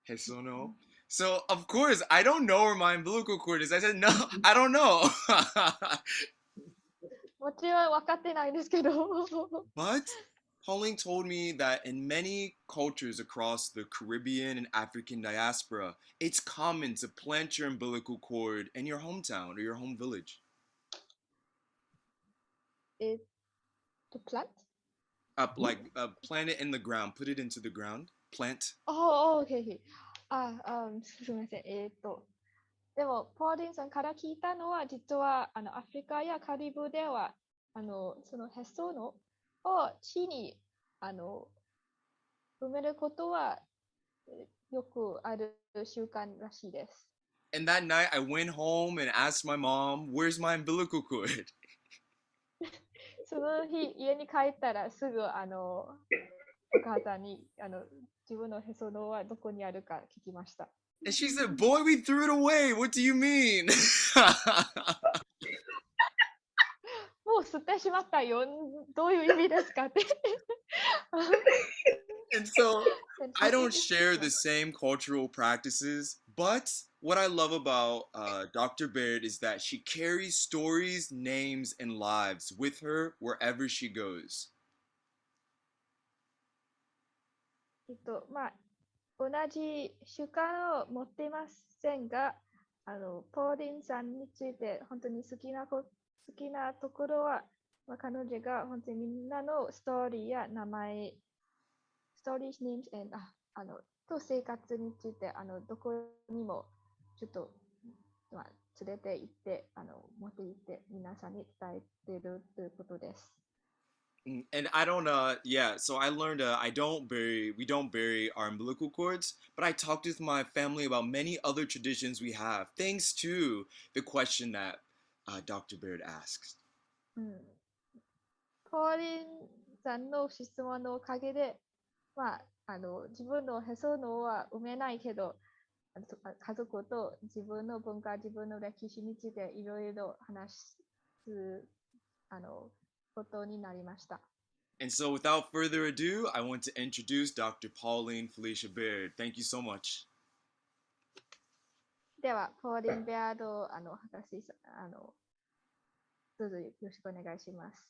Hesono. So of course I don't know where my umbilical cord is. I said no, I don't know. もちろん分かってないんですけど。But Pauline told me that in many cultures across the Caribbean and African diaspora, it's common to plant your umbilical cord in your hometown or your home village. To plant? Plant it in the ground, put it into the ground, plant. Oh, okay. すみません。でも、ポーリンさんから聞いたのは、実はアフリカやカリブでは、そのへそのを地に埋めることはよくある習慣らしいです。And that night I went home and asked my mom, where's my umbilical cord? その日、家に帰ったらすぐお母さんに自分のへその緒はどこにあるか聞きました。And she said, boy, we threw it away. What do you mean? もう捨てしまったよ。どういう意味ですかって。And so I don't share the same cultural practices, but what I love about Dr. Baird is that she carries stories, names, and lives with her wherever she goes. まあ、同じ習慣を持っていませんが、ポーリンさんについて本当に好きなところは、彼女が本当にみんなのストーリーや名前、ストーリーネームと生活についてどこにもちょっと、連れて行って持って行って皆さんに伝えているということです。And I don't, so I learned we don't bury our umbilical cords, but I talked with my family about many other traditions we have, thanks to the question that Dr. Baird asked. ポーリンさんの質問のおかげで、自分のへその緒は埋めないけど、家族と自分の文化、自分の歴史についていろいろ話すことになりました。And so without further ado, I want to introduce Dr. Pauline Felicia Baird. Thank you so much. では、ポーリン・ベアード博士さん、どうぞよろしくお願いします。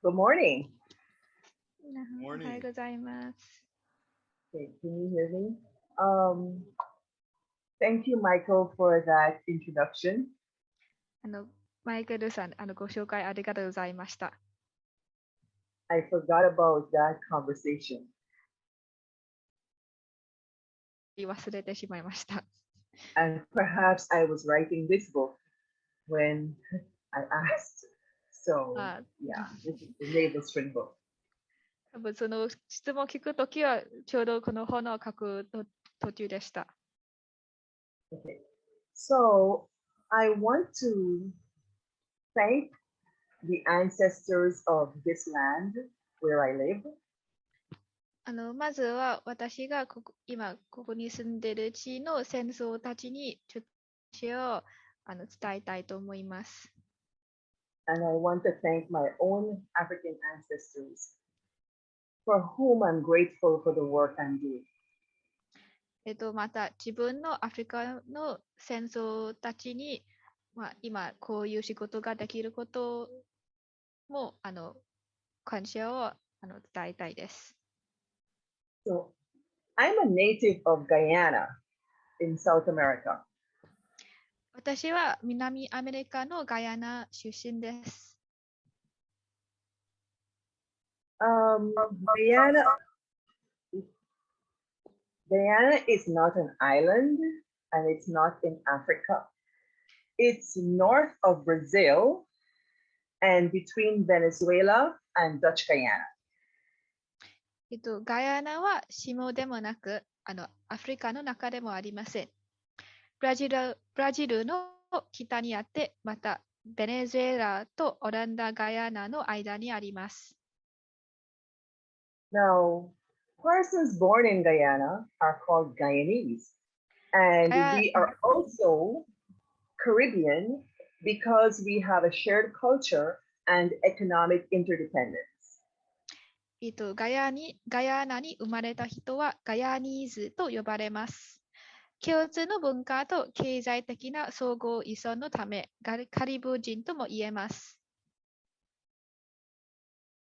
Good morning. おはようございます。Okay, can you hear me? Thank you, Michael, for that introduction. マイケルさん、ご紹介ありがとうございました。I forgot about that conversation. 忘れてしまいました。And perhaps I was writing this book when I asked. So, yeah, this is the naval string book. 多分その質問を聞くときはちょうどこの本を書く途中でした。Okay. So, I want to thank the ancestors of this land where I live. まずは私が今ここに住んでいる地の戦争たちにちょっと伝えたいと思います。And I want to thank my own African ancestors for whom I'm grateful for the work I'm doing. また自分のアフリカの戦争たちに、今こういう仕事ができることも感謝を伝えたいです。So, I'm a native of Guyana in South America. 私は南アメリカのガイアナ出身です。Guyana, Guyana is not an island and it's not in Africa. It's north of Brazil and between Venezuela and Dutch Guyana. ガヤナは島でもなく、アフリカの中でもありません。ブラジルの北にあって、またベネズエラとオランダ・ガヤナの間にあります。Now, persons born in Guyana are called Guyanese, and we are also Caribbean because we have a shared culture and economic interdependence. ガヤナに生まれた人はガヤニーズと呼ばれます。共通の文化と経済的な相互依存のため、カリブ人とも言えます。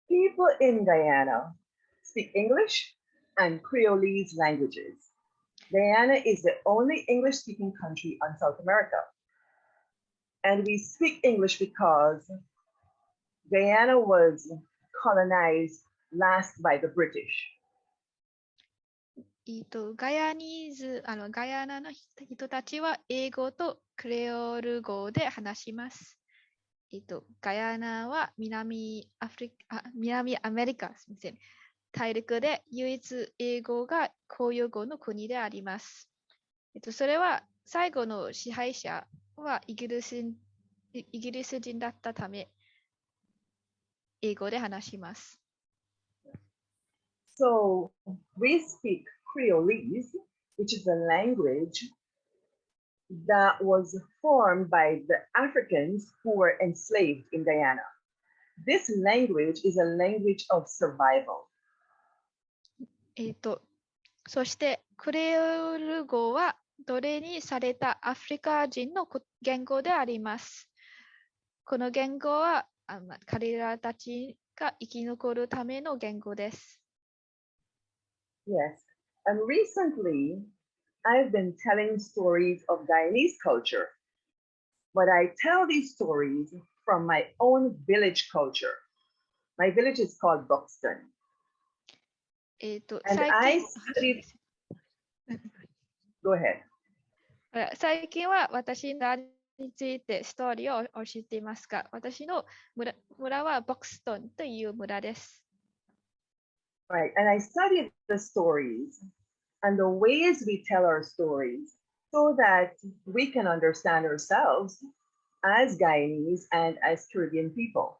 People in Guyana speak English and Creolese languages. Guyana is the only English-speaking country on South America. And we speak English because Guyana was colonized last by the British. ガヤナの人たちは英語とクレオール語で話します。ガヤナは南アメリカ、すみません、大陸で唯一英語が公用語の国であります。それは最後の支配者はイギリス人だったため、英語で話します。So we speak Creolese, which is a language that was formed by the Africans who were enslaved in Guyana. This language is a language of survival. そしてクレオール語は奴隷にされたアフリカ人の言語であります。この言語は彼らたちが生き残るための言語です。Yes, and recently I've been telling stories of Guyanese culture, but I tell these stories from my own village culture. My village is called Buxton. And I studied... Go ahead. 最近は私のについてストーリーを教えていますが、私の村はボクストンという村です。Right, and I studied the stories and the ways we tell our stories so that we can understand ourselves as Guyanese and as Caribbean people.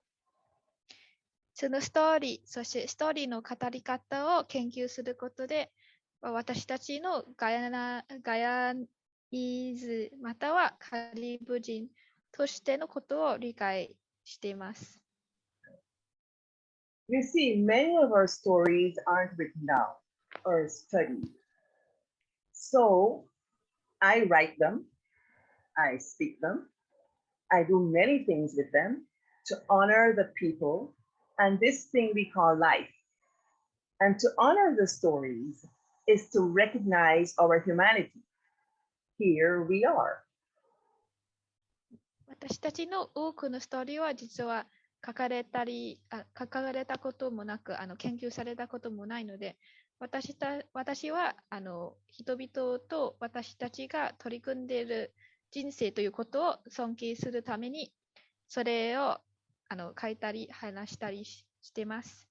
そのストーリー、そしてストーリーの語り方を研究することで、私たちのガヤニーズまたはカリブ人としてのことを理解しています。You see, many of our stories aren't written down or studied. So I write them, I speak them, I do many things with them to honor the people and this thing we call life. And to honor the stories is to recognize our humanity. Here we are. 私たちの多くのストーリーは実は書かれたこともなく、研究されたこともないので、私は人々と私たちが取り組んでいる人生ということを尊敬するために、それを書いたり話したりしています。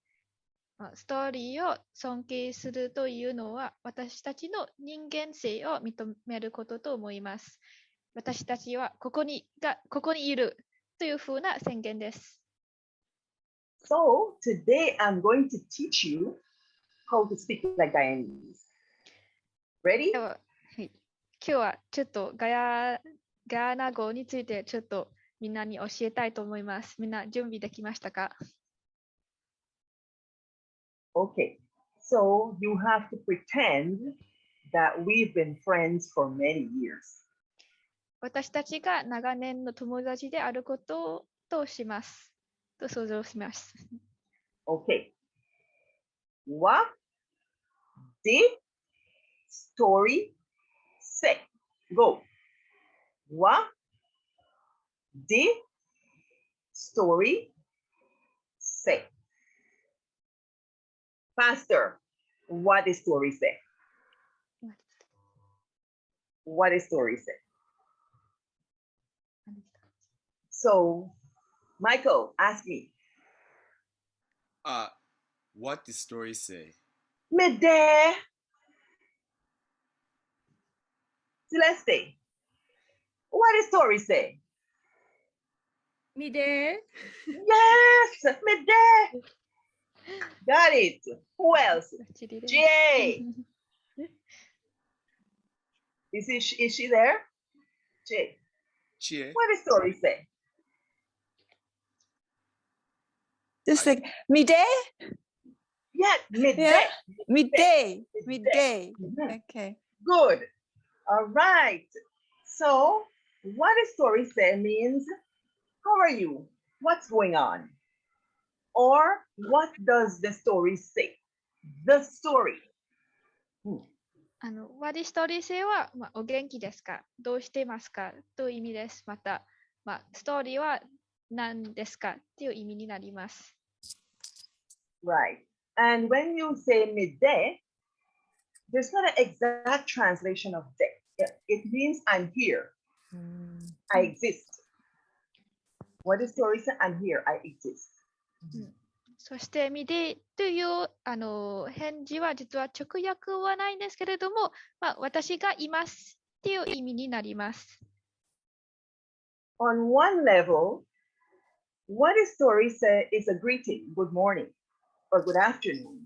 ストーリーを尊敬するというのは、私たちの人間性を認めることと思います。私たちはここにいるというふうな宣言です。So today I'm going to teach you how to speak like Guyanese. Ready? 今日はちょっとガヤナ語についてちょっとみんなに教えたいと思います。みんな準備できましたか？ Okay, so you have to pretend that we've been friends for many years. 私たちが長年の友達であることとします。と想像します。Okay. Wah Dih Story Seh. Go. Wah Dih Story Seh. Faster. What did story say? What did story say? So, Michael, ask me. What did story say? Midday. Celeste, what did story say? Midday. Yes, midday. Got it. Who else? Jay. Is she there? Jay. Chie. What did story say? Just like midday? Yeah, midday. Yeah. Midday. Midday. Midday. Okay. Good. All right. So, what did story say means, how are you? What's going on? Or what does the story say? The story. ワディストーリー性は、お元気ですか、どうしていますかという意味です。また、ストーリーは何ですかという意味になります。Right. And when you say midday, there's not an exact translation of day. It means I'm here. I exist. What is story say? I'm here. I exist. そして、ミデイという返事は実は直訳はないんですけれども、私がいますっていう意味になります。On one level, what is story say is a greeting, good morning or good afternoon.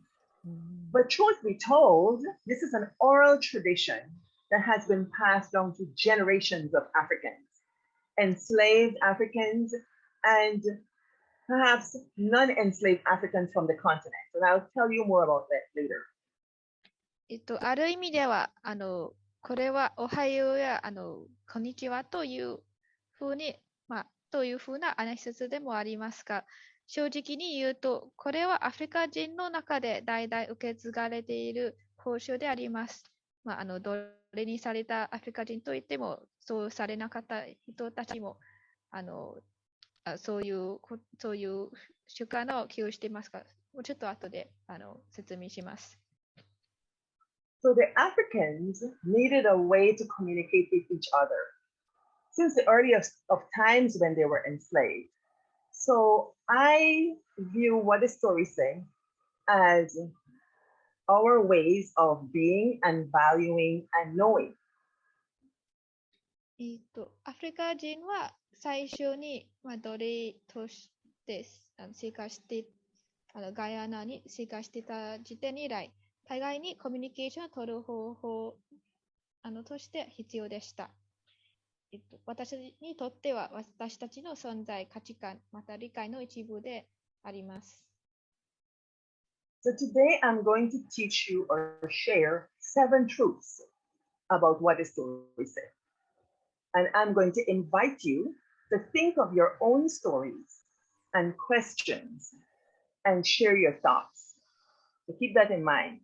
But truth be told, this is an oral tradition that has been passed down to generations of Africans, enslaved Africans, and perhaps non-enslaved Africans from the continent. And I'll tell you more about that later. ある意味では、これはおはようやこんにちはというふうに、というふうな挨拶でもありますが、正直に言うと、これはアフリカ人の中で代々受け継がれている風習であります。奴隷にされたアフリカ人といっても、そうされなかった人たちも、そういう習慣を寄与していますが、もうちょっと後で説明します。So the Africans needed a way to communicate with each other since the earliest of times when they were enslaved. So I view what the story say as our ways of being and valuing and knowing. アフリカ人は最初に、奴隷として生活して、ガイアナに生活していた時点以来、互いにコミュニケーションを取る方法として必要でした。私にとっては私たちの存在、価値観、また理解の一部であります。So today I'm going to teach you or share 7 truths about what the story said. And I'm going to invite you to think of your own stories and questions and share your thoughts. So keep that in mind.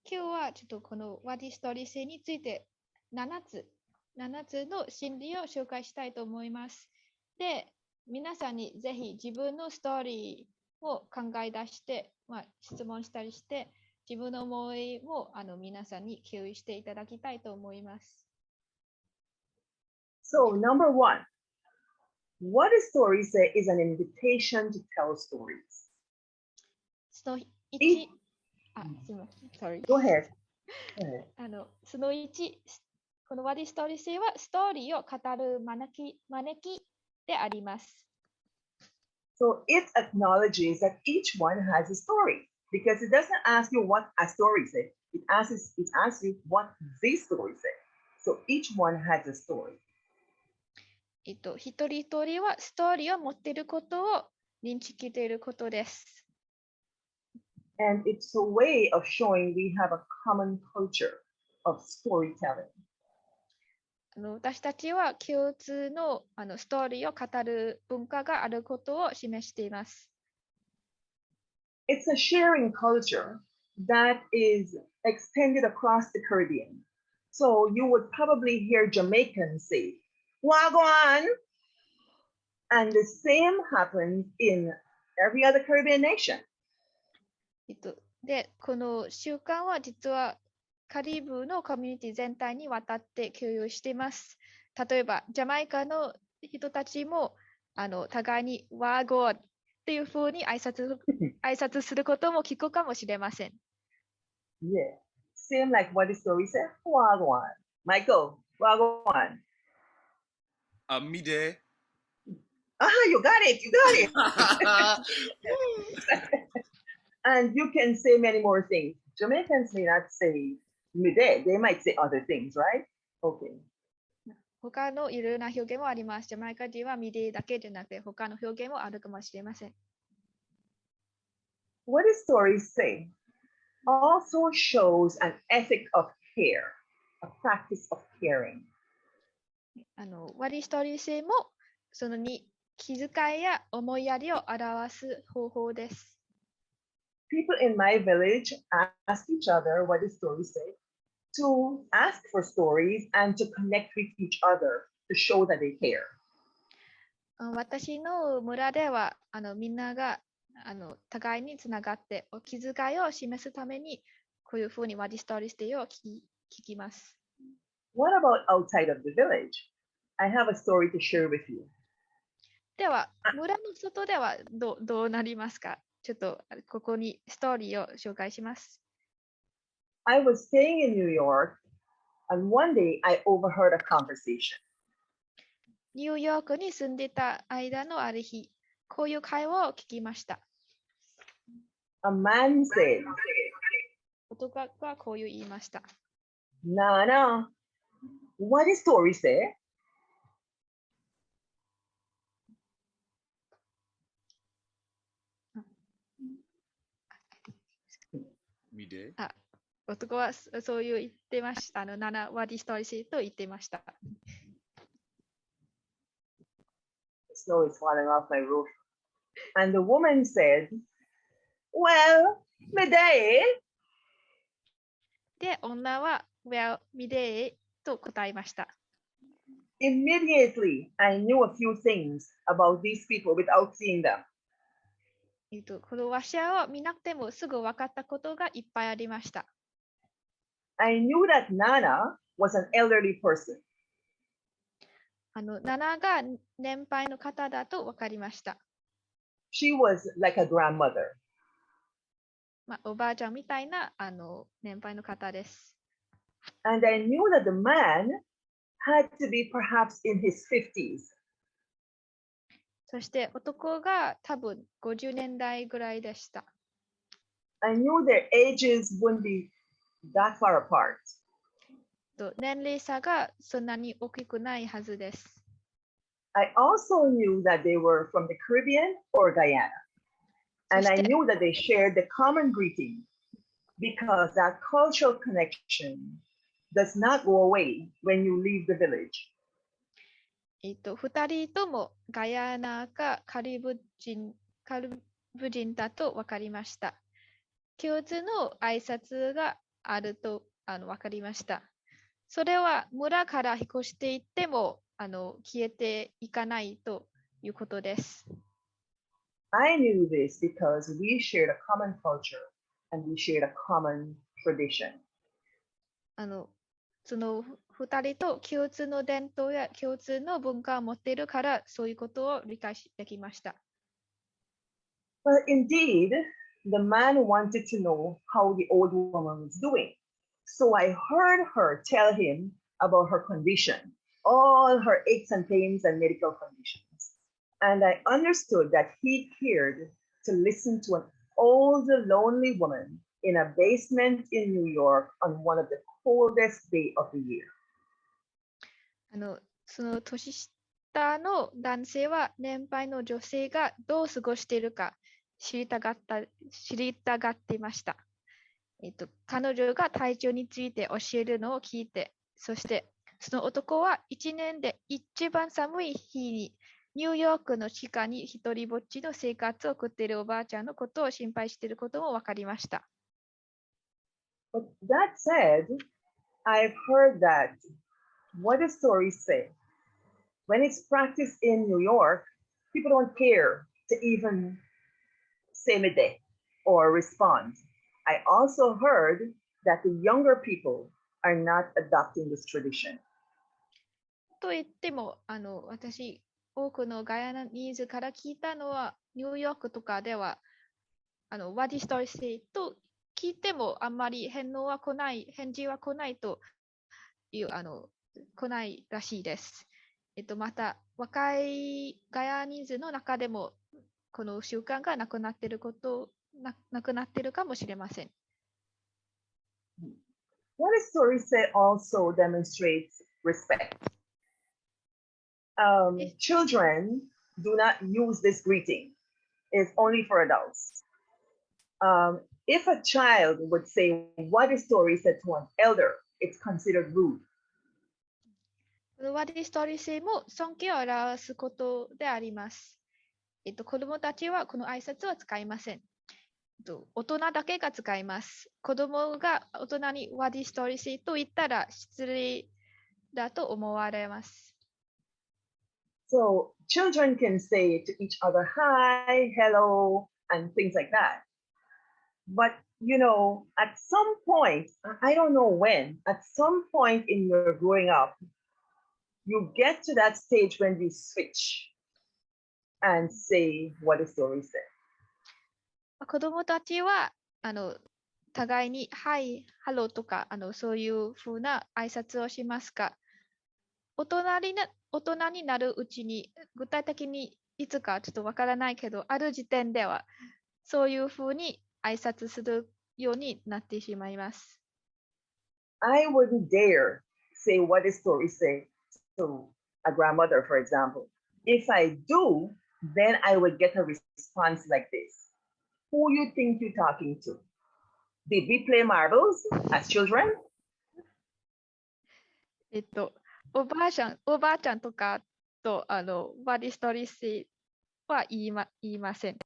今日はちょっとこのワディストーリー性について7つの心理を紹介したいと思います。で、皆さんにぜひ自分のストーリーを考え出して、質問したりして、自分の思いも皆さんに共有していただきたいと思います。So number 1, what a story say is an invitation to tell stories. その1、すみません、sorry. Go ahead. その1、このワディストーリー性はストーリーを語る招きであります。So it acknowledges that each one has a story because it doesn't ask you what a story says. It asks you what this story says. So each one has a story. 一人一人はストーリーを持っていることを認識していることです。And it's a way of showing we have a common culture of storytelling. 私たちは共通のストーリーを語る文化があることを示しています。It's a sharing culture that is extended across the Caribbean. So you would probably hear Jamaicans say, Wagwan! And the same happens in every other Caribbean nation. で、この習慣は実はカリブのコミュニティ全体にわたって共有しています。例えば、ジャマイカの人たちも互いにワーゴーっていうふうに挨拶することも聞くかもしれません。Yeah. Same like what the story said. Wagwan. Michael, Wagwan. Me there. You got it. You got it. And you can say many more things. Jamaicans may not say midday. They might say other things, right? Okay. 他のいろいろな表現もあります。ジャマイカ人はミディだけでなくて他の表現もあるかもしれません。What the story say also shows an ethic of care, a practice of caring. ワディストーリー性もその2、気遣いや思いやりを表す方法です。People in my village ask each other what the story say, to ask for stories and to connect with each other to show that they care. 私の村ではみんなが互いにつながってお気遣いを示すためにこういうふうにワディストーリー性を聞きます。What about outside of the village? I have a story to share with you. では、村の外ではどうなりますか？ちょっとここにストーリーを紹介します。I was staying in New York, and one day I overheard a conversation. ニューヨークに住んでた間のある日、こういう会話を聞きました。A man said, 男がこういう言いました。Nana, what the story say? Me there. 男はそういう言ってました。7ワディストーリー性と言ってました。Snow is falling off my roof. And the woman said, Well, midday. で、女は Well, midday と答えました。Immediately, I knew a few things about these people without seeing them. このワシャを見なくてもすぐ分かったことがいっぱいありました。I knew that Nana was an elderly person. ナナが年配の方だと分かりました。She was like a grandmother. おばあちゃんみたいな年配の方です。And I knew that the man had to be perhaps in his 50s. そして男が多分50年代ぐらいでした。I knew their ages wouldn't be that far apart. 年齢差がそんなに大きくないはずです。I also knew that they were from the Caribbean or Guyana. And I knew that they shared the common greeting because that cultural connection does not go away when you leave the village. 2人ともガヤナかカリブ人だと分かりました。共通の挨拶があると分かりました。それは村から引っ越していっても消えていかないということです。I knew this because we shared a common culture and we shared a common tradition. その2人と共通の伝統や共通の文化を持っているからそういうことを理解できました。But indeed, the man wanted to know how the old woman was doing. So I heard her tell him about her condition, all her aches and pains and medical conditions. And I understood that he cared to listen to an old, lonely woman in a basement in New York on one of the coldest days of the year. その年下の男性は年配の女性がどう過ごしているか知りたがっていました。彼女が体調について教えるのを聞いて、そしてその男は1年で一番寒い日にニューヨークの地下に一人ぼっちの生活を送っているおばあちゃんのことを心配していることも分かりました。But that said, I've heard that what the stories say, when it's practiced in New York, people don't care to even say midday or respond. I also heard that the younger people are not adopting this tradition. と言っても、私、多くのガイアナニーズから聞いたのは、ニューヨークとかでは、ワディストリセイと聞いてもあんまり返事は来ないという、来ないらしいです。また、若いガイアナニーズの中でも、この習慣がなくなっているかもしれません。What a story say also demonstrates respect. Children do not use this greeting. It's only for adults. If a child would say what a story said to an elder, it's considered rude. ワディストリセイも尊敬を表すことであります。子供たちはこの挨拶は使いません。大人だけが使います。子供が大人にワディストリセイと言ったら失礼だと思われます。So children can say to each other, hi, hello, and things like that. But, you know, at some point, I don't know when, at some point in your growing up, you get to that stage when you switch and say what a story said. 子供たちは、互いに、はい、ハローとか、そういうふうな挨拶をしますが、大人になるうちに、具体的にいつかちょっとわからないけど、ある時点では、そういうふうに挨拶するようになってしまいます。I wouldn't dare say what a story say to a grandmother, for example. If I do, then I would get a response like this. Who you think you're talking to? Did we play marbles as children? おばあちゃんとかと、ワディストリセイは言いません。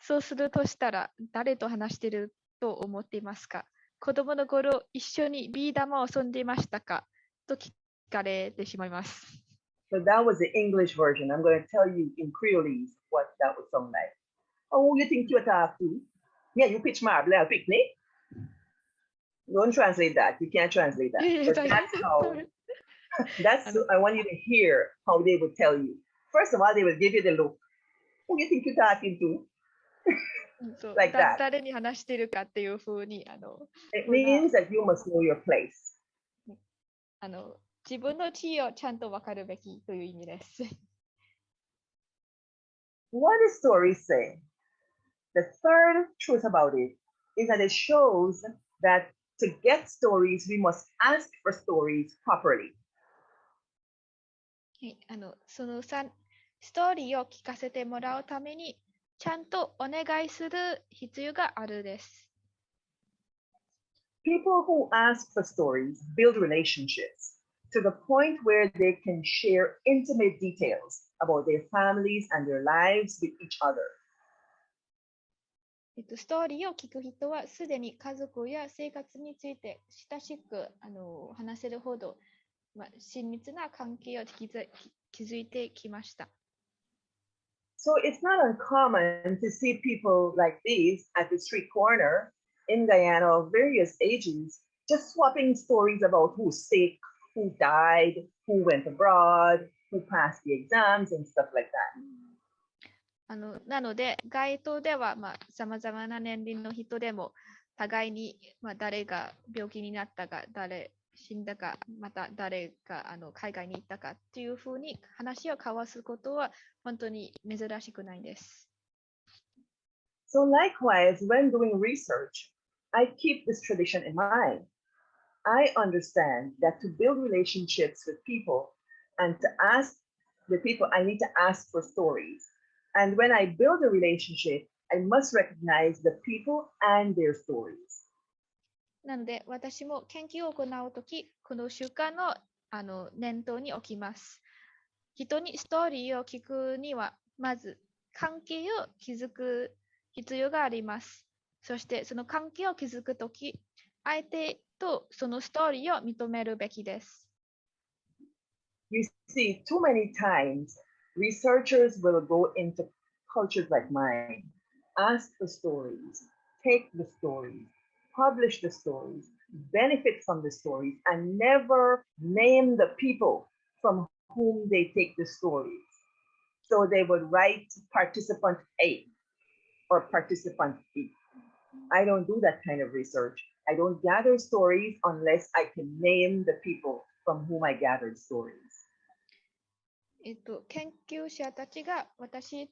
そうするとしたら、誰と話していると思っていますか？子供の頃、一緒にビー玉を遊んでいましたか？と聞かれてしまいます。So that was the English version. I'm going to tell you in Creolese what that would sound like. Oh, who you think you're talking to? Yeah, you pitch marble at a picnic? Don't translate that. You can't translate that. But that's how, I want you to hear how they would tell you. First of all, they will give you the look. Who you think you're talking to? Like that. 誰に話しているかっていうふうに、It means that you must know your place. 自分の地位をちゃんと分かるべきという意味です。What does story say? The third truth about it is that it shows that to get stories, we must ask for stories properly. その3、ストーリーを聞かせてもらうために、ちゃんとお願いする必要があるです。People who ask for stories build relationships to the point where they can share intimate details about their families and their lives with each other. ストーリーを聞く人はすでに家族や生活について親しく話せるほど、親密な関係を築いてきました。So it's not uncommon to see people like these at the street corner in Guyana of various ages, just swapping stories about who's sick, who died, who went abroad, who passed the exams and stuff like that. なので、街頭ではさまざまな年齢の人でも互いに、誰が病気になったか、誰死んだか、また誰が海外に行ったかっていうふうに話を交わすことは本当に珍しくないです。So likewise, when doing research, I keep this tradition in mind. I understand that to build relationships with people and to ask the people, I need to ask for stories. And when I build a relationship, I must recognize the people and their stories. なので、私も研究を行うとき、この習慣の念頭に置きます。人にストーリーを聞くには、まず関係を築く必要があります。そして、その関係を築くとき、相手とそのストーリーを認めるべきです。You see, too many times, researchers will go into cultures like mine, ask for stories, take the stories, publish the stories, benefit from the stories, and never name the people from whom they take the stories. So they would write participant A or participant B. I don't do that kind of research. I don't gather stories unless I can name the people from whom I gathered stories. 研究者たちが私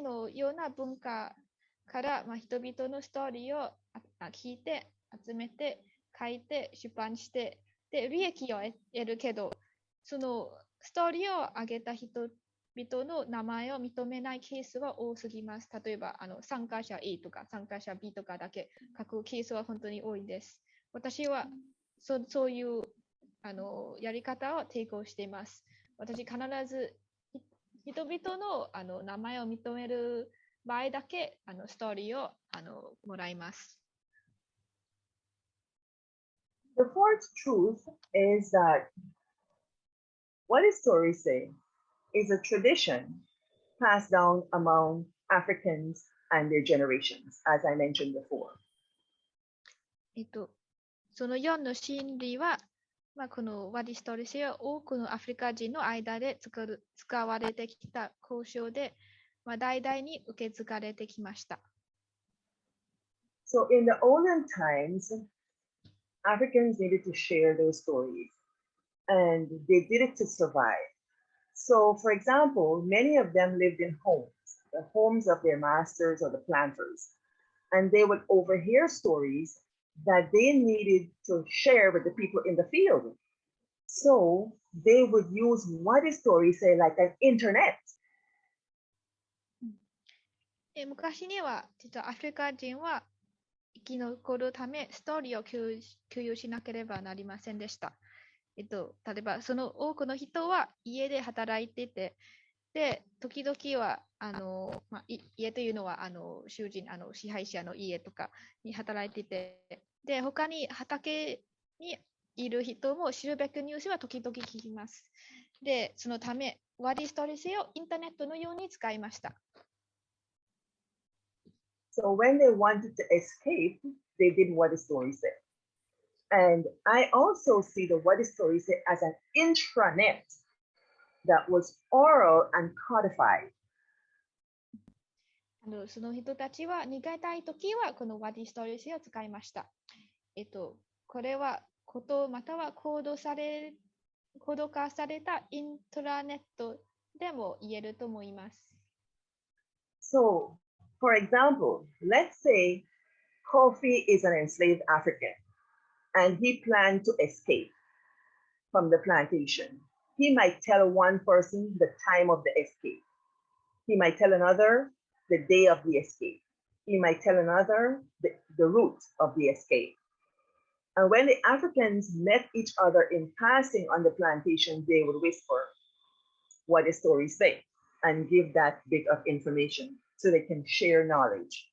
のような文化から、人々のストーリーを聞いて、集めて、書いて、出版して、で、利益を得るけど、そのストーリーを上げた人々の名前を認めないケースは多すぎます。例えば、参加者 A とか参加者 B とかだけ書くケースは本当に多いです。私はそういうやり方を提供しています。私必ず人々の名前を認める場合だけストーリーをもらいます。The fourth truth is that Wah Dih Story Seh is a tradition passed down among Africans and their generations, as I mentioned before. その4の真理は、このワディストーリーセは多くのアフリカ人の間で使われてきた交渉で、代々に受け継がれてきました。So in the olden times, Africans needed to share their stories, and they did it to survive. So, for example, many of them lived in homes, the homes of their masters or the planters, and they would overhear stories that they needed to share with the people in the field. So they would use Wah Dih Story Seh like an internet. 昔には実はアフリカ人は生き残るためストーリーを共有しなければなりませんでした。例えばその多くの人は家で働いていて、で時々は家というのは主人支配者の家とかに働いていて、で他に畑にいる人も知るべきニュースは時々聞きます。でそのためワディストーリーセをインターネットのように使いました。So when they wanted to escape, they did Wah Dih Story Seh. And I also see the Wah Dih Story Seh as an intranet that was oral and codified. その人たちは逃げたいときはこのワディストーリーセを使いました。これはことまたはコード化されたイントラネットでも言えると思います。So, for example, let's say Kofi is an enslaved African and he planned to escape from the plantation. He might tell one person the time of the escape. He might tell another the day of the escape. He might tell another the route of the escape. And when the Africans met each other in passing on the plantation, they would whisper what the stories say and give that bit of information so they can share knowledge.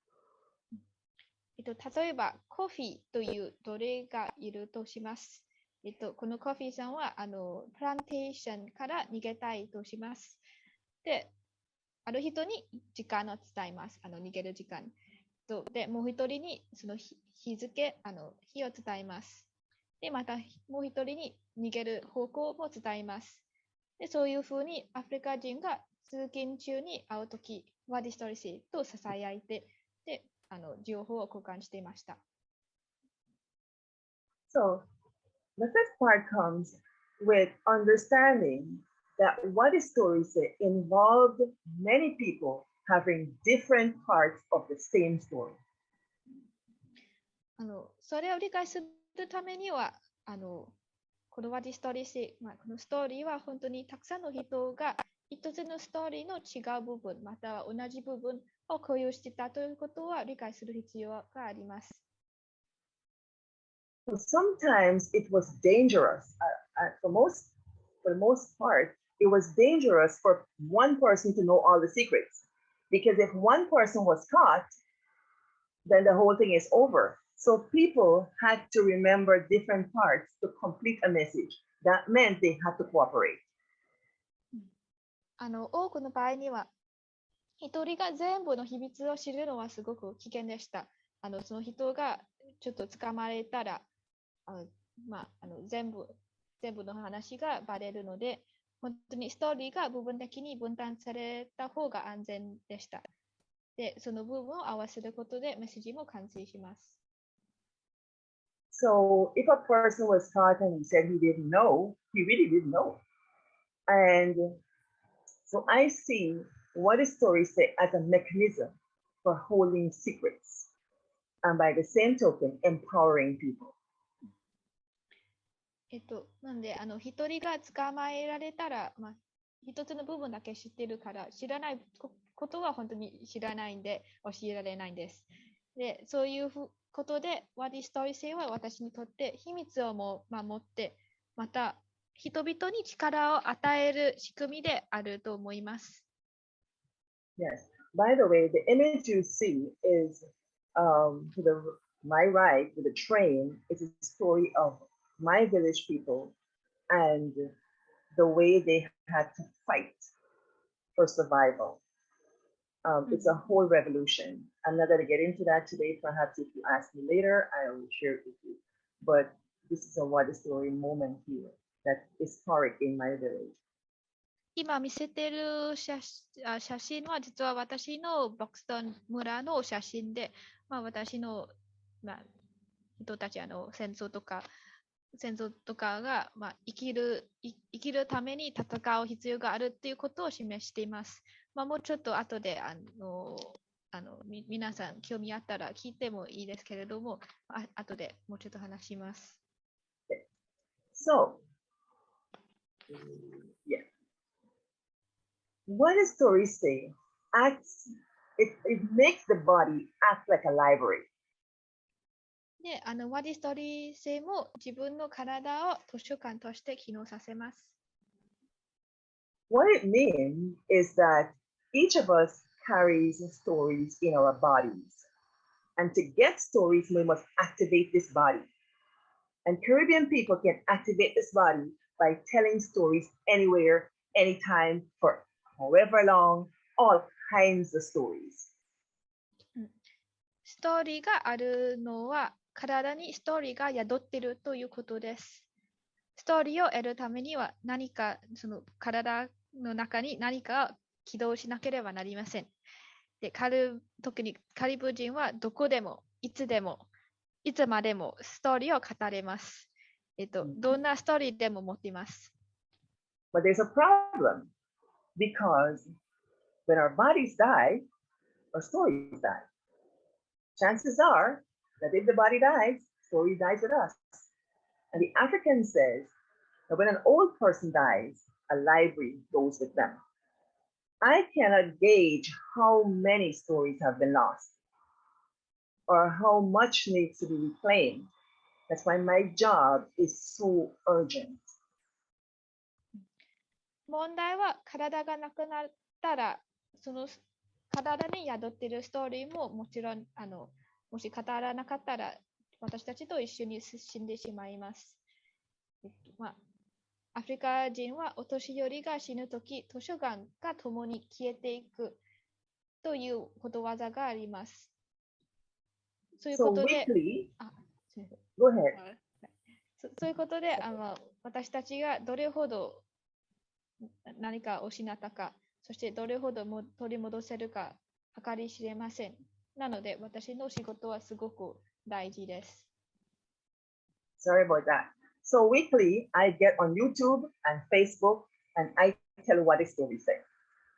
例えば、コフィーという奴隷がいるとします。このコフィーさんはプランテーションから逃げたいとします。で、ある人に時間を伝えます。逃げる時間。で、もう一人にその日付、日を伝えます。で、またもう一人に逃げる方向も伝えます。で、そういうふうにアフリカ人が通勤中に会うとき、ワディストーリーセーと支え合いて、で、情報を交換していました。So, the fifth part comes with understanding that Wah Dih Story Seh involved many people having different parts of the same story. それを理解するためには、このワディストーリーセー、このストーリーは本当にたくさんの人が一つのストーリーの違う部分、または同じ部分を共有していたということは理解する必要があります。So sometimes it was dangerous. For the most part, it was dangerous for one person to know all the secrets. Because if one person was caught, then the whole thing is over. So people had to remember different parts to complete a message. That meant they had to cooperate. 多くの場合には、一人が全部の秘密を知るのはすごく危険でした。その人がちょっと捕まれたら、全部の話がバレるので、本当にストーリーが部分的に分担された方が安全でした。で、その部分を合わせることでメッセージも完成します。So if a person was caught and he said he didn't know, he really didn't know. And so I see Wah Dih Story Seh as a mechanism for holding secrets, and by the same token, empowering people. なんで、一人が捕まえられたら、一つの部分だけ知ってるから、知らないことは本当に知らないんで、教えられないんです。で、そういうことで、Wah Dih Story Sehは私にとって秘密をも守って、また、人々に力を与える仕組みであると思います。Yes. By the way, the image you see is to my right with the train. It's a story of my village people and the way they had to fight for survival. It's a whole revolution. I'm not going to get into that today. Perhaps if you ask me later, I will share it with you. But this is a Wah Dih story moment here that's historic in my village. 今見せてる写真は実は私のボクストン村の写真で、私の、人たち戦争とかが、生きるために戦う必要があるっていうことを示しています。もうちょっと後で皆さん興味あったら聞いてもいいですけれども、後でもうちょっと話します。So, yeah. What a story say acts, it makes the body act like a library. で、Wah Dih Story Sehも自分の体を図書館として機能させます。What it means is that each of us carries stories in our bodies. And to get stories, we must activate this body. And Caribbean people can activate this body by telling stories anywhere, anytime, for however long, all kinds of stories. ストーリーがあるのは体にストーリーが宿っているということです。ストーリーを得るためには何かその体の中に何かを起動しなければなりません。で、特にカリブ人はどこでもいつでもいつまでもストーリーを語れます。どんなストーリーでも持っています。But there's a problem because when our bodies die, our stories die. Chances are that if the body dies, story dies with us. And the African says that when an old person dies, a library goes with them. I cannot gauge how many stories have been lost or how much needs to be reclaimed. That's why my job is so urgent. 問題は体がなくなったら、その体に宿っているストーリーももちろんもし語らなかったら私たちと一緒に死んでしまいます。アフリカ人はお年寄りが死ぬとき、図書館が共に消えていくということわざがあります。そういうことで、Go ahead. そういうことで私たちがどれほど何かを失ったか、そしてどれほど取り戻せるか計り知れません。なので私の仕事はすごく大事です。Sorry about that. So weekly, I get on YouTube and Facebook and I tell Wah Dih Story Seh.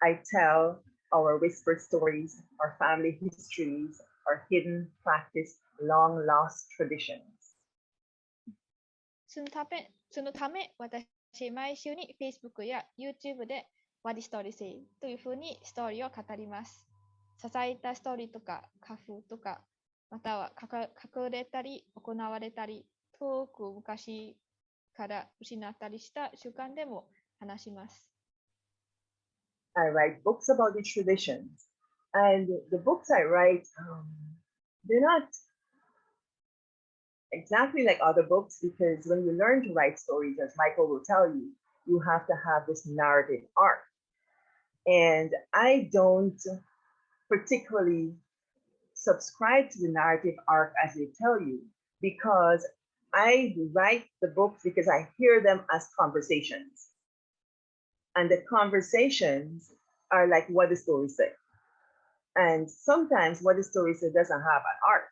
I tell our whispered stories, our family histories, our hidden practice, long lost traditions. そのため私毎週に Facebook や YouTube で Wah Dih Story Seh というふうにストーリーを語ります。支えたストーリーとか家風とか、または隠れたり行われたり、遠く昔から失ったりした習慣でも話します。I write books about the traditions, and the books I write, they're not exactly like other books because when you learn to write stories, as Michael will tell you, you have to have this narrative arc. And I don't particularly subscribe to the narrative arc as they tell you because I write the books because I hear them as conversations. And the conversations are like what the story said. And sometimes what the story said doesn't have an arc.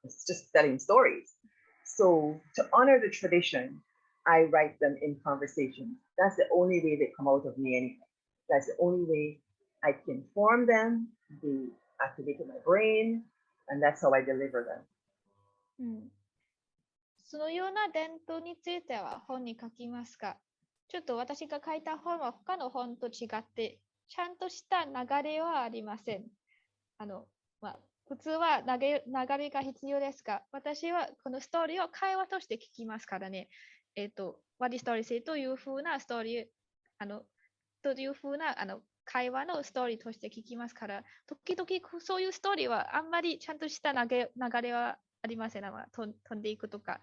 It's just telling stories. So to honor the tradition, I write them in conversations. That's the only way they come out of me anyway. That's the only way I can form them, they activate in my brain, and that's how I deliver them. そのような伝統については本に書きますが、ちょっと私が書いた本は他の本と違って、ちゃんとした流れはありません。普通は流れが必要ですが、私はこのストーリーを会話として聞きますからね。Wah Dih Story Seh というふうなストーリー、というふうな会話のストーリーとして聞きますから、時々そういうストーリーはあんまりちゃんとした流れはありません。飛んでいくとか、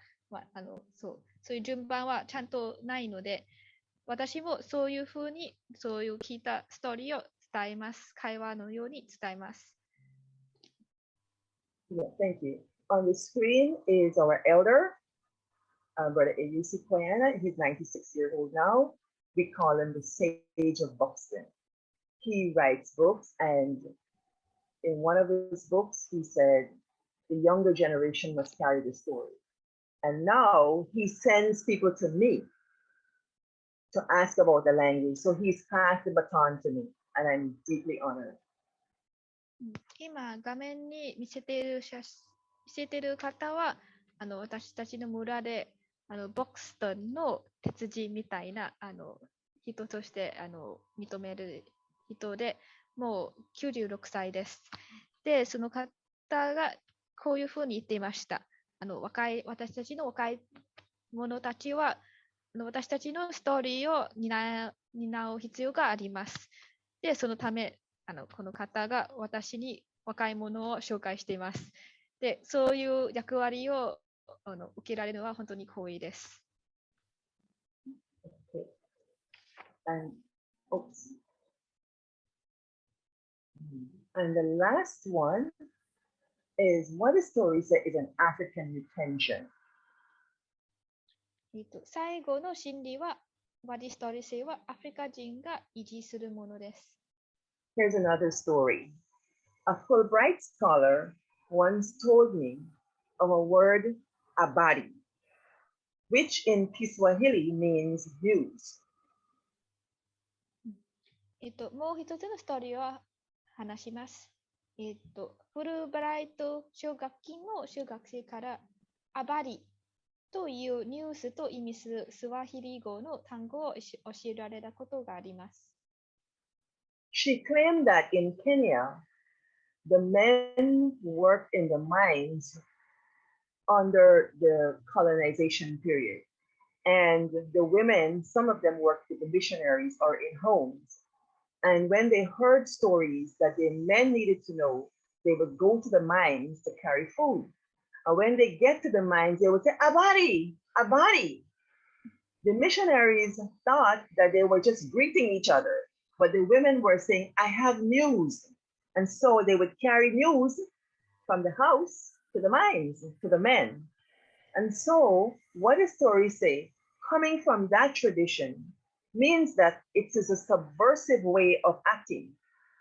そういう順番はちゃんとないので、私もそういうふうに、そういう聞いたストーリーを伝えます。会話のように伝えます。Yeah, thank you. On the screen is our elder, Brother Ayusi Koyana. He's 96 years old now. We call him the Sage of Buxton. He writes books, and in one of his books, he said, the younger generation must carry the story. And now he sends people to me to ask about the language. So he's passed the baton to me, and I'm deeply honored. 今、画面に見せている方は、私たちの村で、ボクストンの鉄人みたいな人として認める人で、もう96歳です。で、その方がこういうふうに言っていました。私たちの若い者たちは、私たちのストーリーを担う必要があります。で、そのため、この方が私に若い者を紹介しています。で、そういう役割を受けられるのは本当に光栄です。Okay. And the last one is Wah Dih Story Seh is an African retention. 最後の真理は、Wah Dih Story Sehはアフリカ人が維持するものです。Here's another story. A Fulbright scholar once told me of a word, abadi, which in Kiswahili means news. もう一つのストーリーを話します。フルブライト奨学金の修学生からアバリというニュースと意味するスワヒリ語の単語を教えられたことがあります。She claimed that in Kenya, the men worked in the mines under the colonization period. And the women, some of them worked with the missionaries or in homes. And when they heard stories that the men needed to know, they would go to the mines to carry food. And when they get to the mines, they would say, Abadi, Abadi. The missionaries thought that they were just greeting each other, but the women were saying, I have news. And so they would carry news from the house to the mines, to the men. And so what does story say? Coming from that tradition means that it is a subversive way of acting,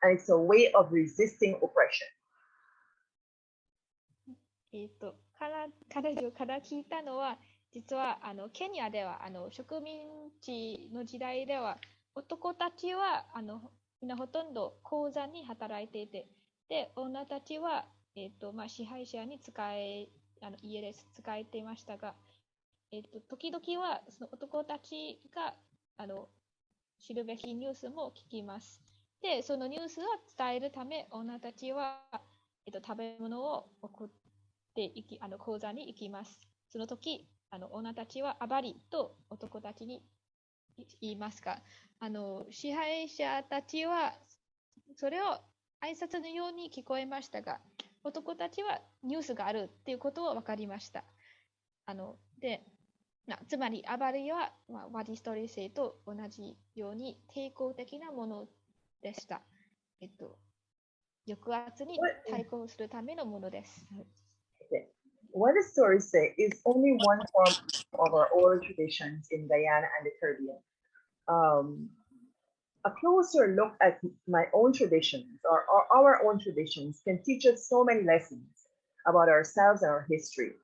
and it's a way of resisting oppression. 彼女から聞いたのは、実はケニアでは植民地の時代では男たちはみんなほとんど鉱山に働いていて、で女たちは、支配者に家で使えていましたが、時々はその男たちが知るべきニュースも聞きます。で、そのニュースを伝えるため、女たちは、食べ物を送って鉱山に行きます。その時、女たちはアバリと男たちに言いますが、支配者たちはそれを挨拶のように聞こえましたが、男たちはニュースがあるっていうことを分かりました。つまり、アバリは、ワディストリー性と同じように抵抗的なものでした。抑圧に対抗するためのものです。Okay. What the story say is only one form of our oral traditions in Guyana and the Caribbean. A closer look at my own traditions or our own traditions can teach us so many lessons about ourselves and our history.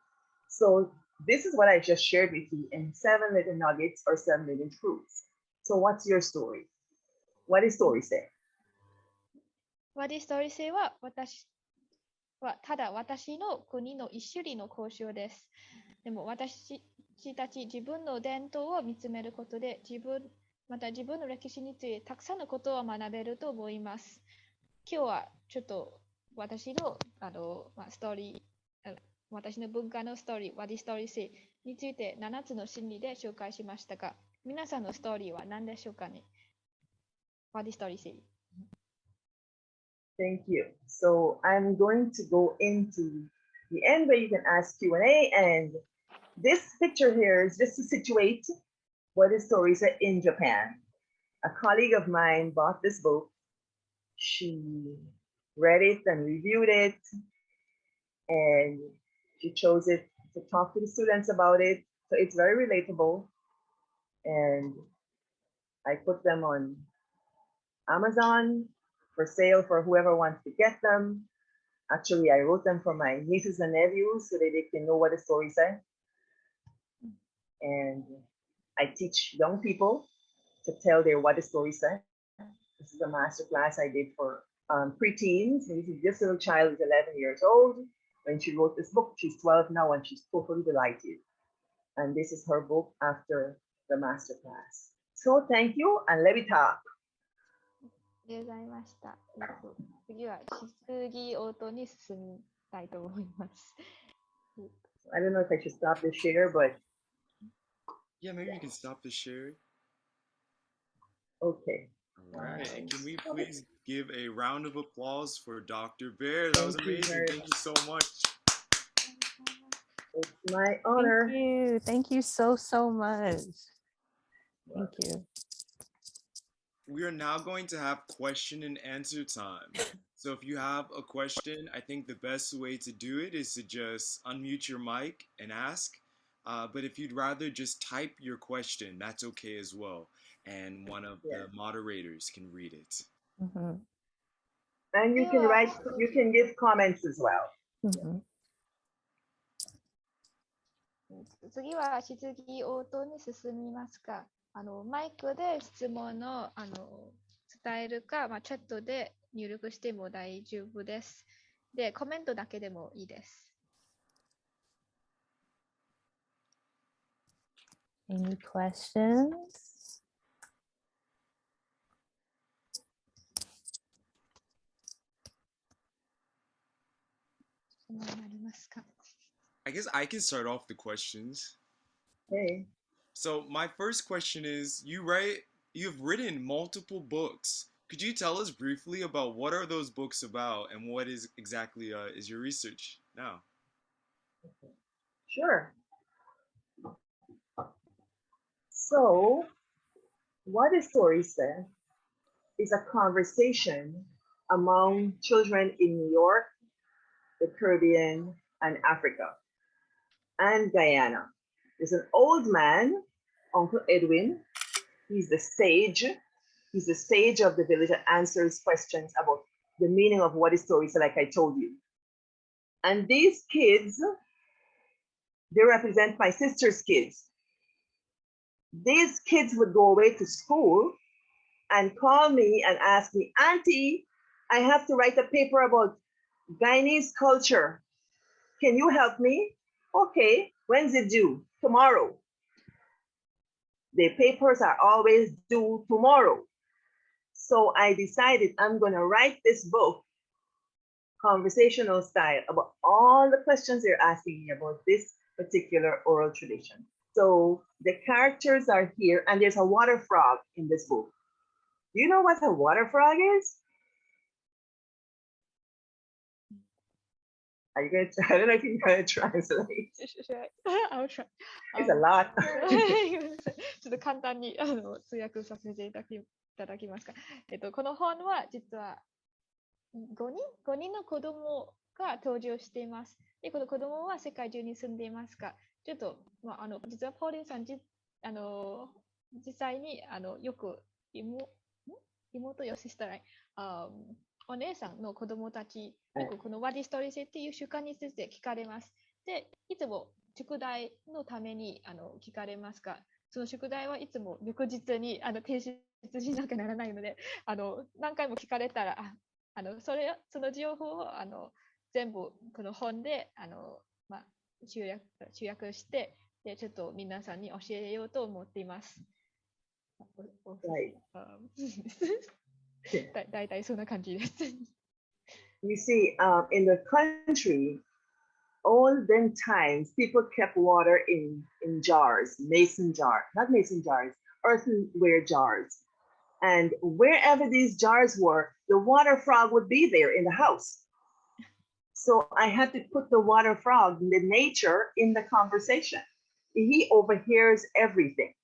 So this is what I just shared with you in 7 little nuggets or 7 little truths. So what's your story? What is story say? Wah Dih Story Seh はただ私の国の一種類の交渉です。でも私たち自分の伝統を見つめることでまた自分の歴史についてたくさんのことを学べると思います。今日はちょっと私のストーリー、私の文化のストーリー、Wah Dih Story Sehについて7つの心理で紹介しましたが、皆さんのストーリーは何でしょうかね。Wah Dih Story Seh. Thank you. So I'm going to go into the end where you can ask Q&A, and this picture here is just to situate Wah Dih Story Seh in Japan. A colleague of mine bought this book. She read it and reviewed it, and she chose it to talk to the students about it. So it's very relatable, and I put them on Amazon for sale for whoever wants to get them. Actually, I wrote them for my nieces and nephews so that they can know what the story said. And I teach young people to tell their what the story said. This is a master class I did for preteens. This little child is 11 years old. When she wrote this book, she's 12 now, and she's totally delighted. And this is her book after the master class. So thank you, and let me talk. ありがとうございました。次は質疑応答に進みたいと思います。I don't know if I should stop the share, but Yeah, maybe you can stop the share. okay. All right. And can we please give a round of applause for Dr. Baird? That was amazing. Thank you so much. It's my honor. Thank you. Thank you so much. Thank you. We are now going to have question and answer time. So if you have a question, I think the best way to do it is to just unmute your mic and ask. But if you'd rather just type your question, that's okay as well. And one of the moderators can read it. Mm-hmm. And you can write, you can give comments as well. Mm-hmm. 次は質疑応答に進みますか。マイクで質問を伝えるか、チャットで入力しても大丈夫です。で、コメントだけでもいいです。Any questions? 質問ありますか？ I guess I can start off the questions. Okay. So my first question is, you've written multiple books. Could you tell us briefly about what are those books about and what is exactly is your research now? Sure. So, Wah Dih Story Seh is a conversation among children in New York, the Caribbean, and Africa, and Guyana. There's an old man, Uncle Edwin. He's the sage. He's the sage of the village that answers questions about the meaning of Wah Dih Story Seh, like I told you. And these kids, they represent my sister's kids. These kids would go away to school and call me and ask me, Auntie, I have to write a paper about Guyanese culture. Can you help me? Okay, when's it due? Tomorrow. The papers are always due tomorrow. So I decided I'm going to write this book, conversational style, about all the questions they're asking me about this particular oral tradition. So the characters are here, and there's a water frog in this book. Do you know what a water frog is? Are you going to, I don't know if you're going to translate. I'll try. It's a lot. ちょっと簡単に通訳させていただきますか。この本は実は5人の子供が登場しています。で、この子供は世界中に住んでいますが、ちょっと、実はポーリンさん実際によく妹よししたらお姉さんの子供たち、よくこのワディストーリーセっていう習慣について聞かれます。で、いつも宿題のために聞かれますが、その宿題はいつも翌日に提出しなきゃならないので、何回も聞かれたら、その情報を全部この本で集約して、でちょっと皆さんに教えようと思っています。Right. だいたいそんな感じです。You see, in the country, olden times, people kept water in jars, not mason jars, earthenware jars. And wherever these jars were, the water frog would be there in the house. So I had to put the water frog, the nature, in the conversation. He overhears everything.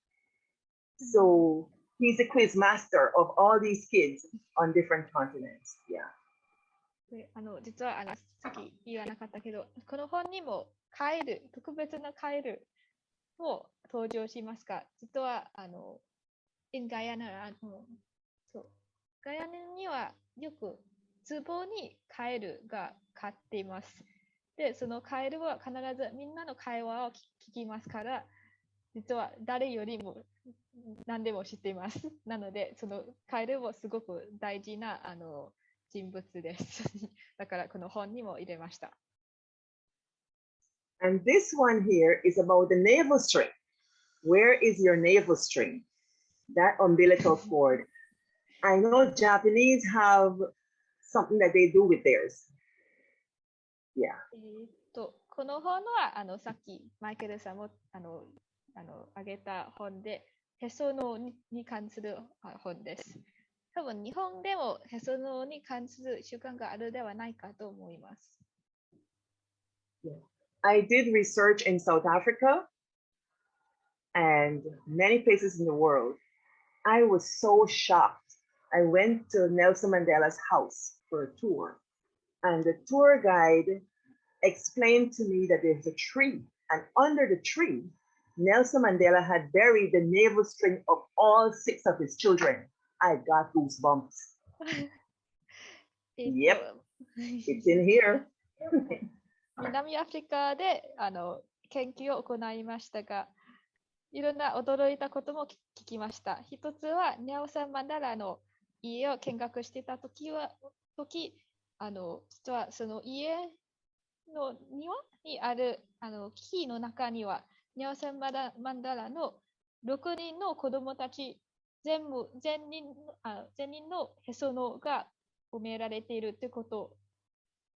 So he's a quiz master of all these kids on different continents. Yeah. で実はさっき言わなかったけど、この本にも特別なカエルも登場しますが、実はガイアナにはよく壺にカエルが飼っています。で、そのカエルは必ずみんなの会話を聞きますから、実は誰よりも何でも知っています。なので、そのカエルもすごく大事な人物です。だからこの本にも入れました。And this one here is about the navel string. Where is your navel string? That umbilical cord. I know Japanese have something that they do with theirs. Yeah. この本はさっきマイケルさんもあげた本で、へその緒に関する本です。多分日本でもへその緒に関する習慣があるではないかと思います。Yeah. I did research in South Africa and many places in the world. I was so shocked. I went to Nelson Mandela's house for a tour, and the tour guide explained to me that there's a tree, and under the tree, Nelson Mandela had buried the navel string of all 6 of his children. I got goosebumps. Yep, it's in here. 南アフリカで研究を行いましたが、いろんな驚いたことも聞きました。一つは、ネルソン・マンデラの家を見学していた時実はその家の庭にある木の中には、ネルソン・マンデラの6人の子供たち全人のへその緒が埋められているということ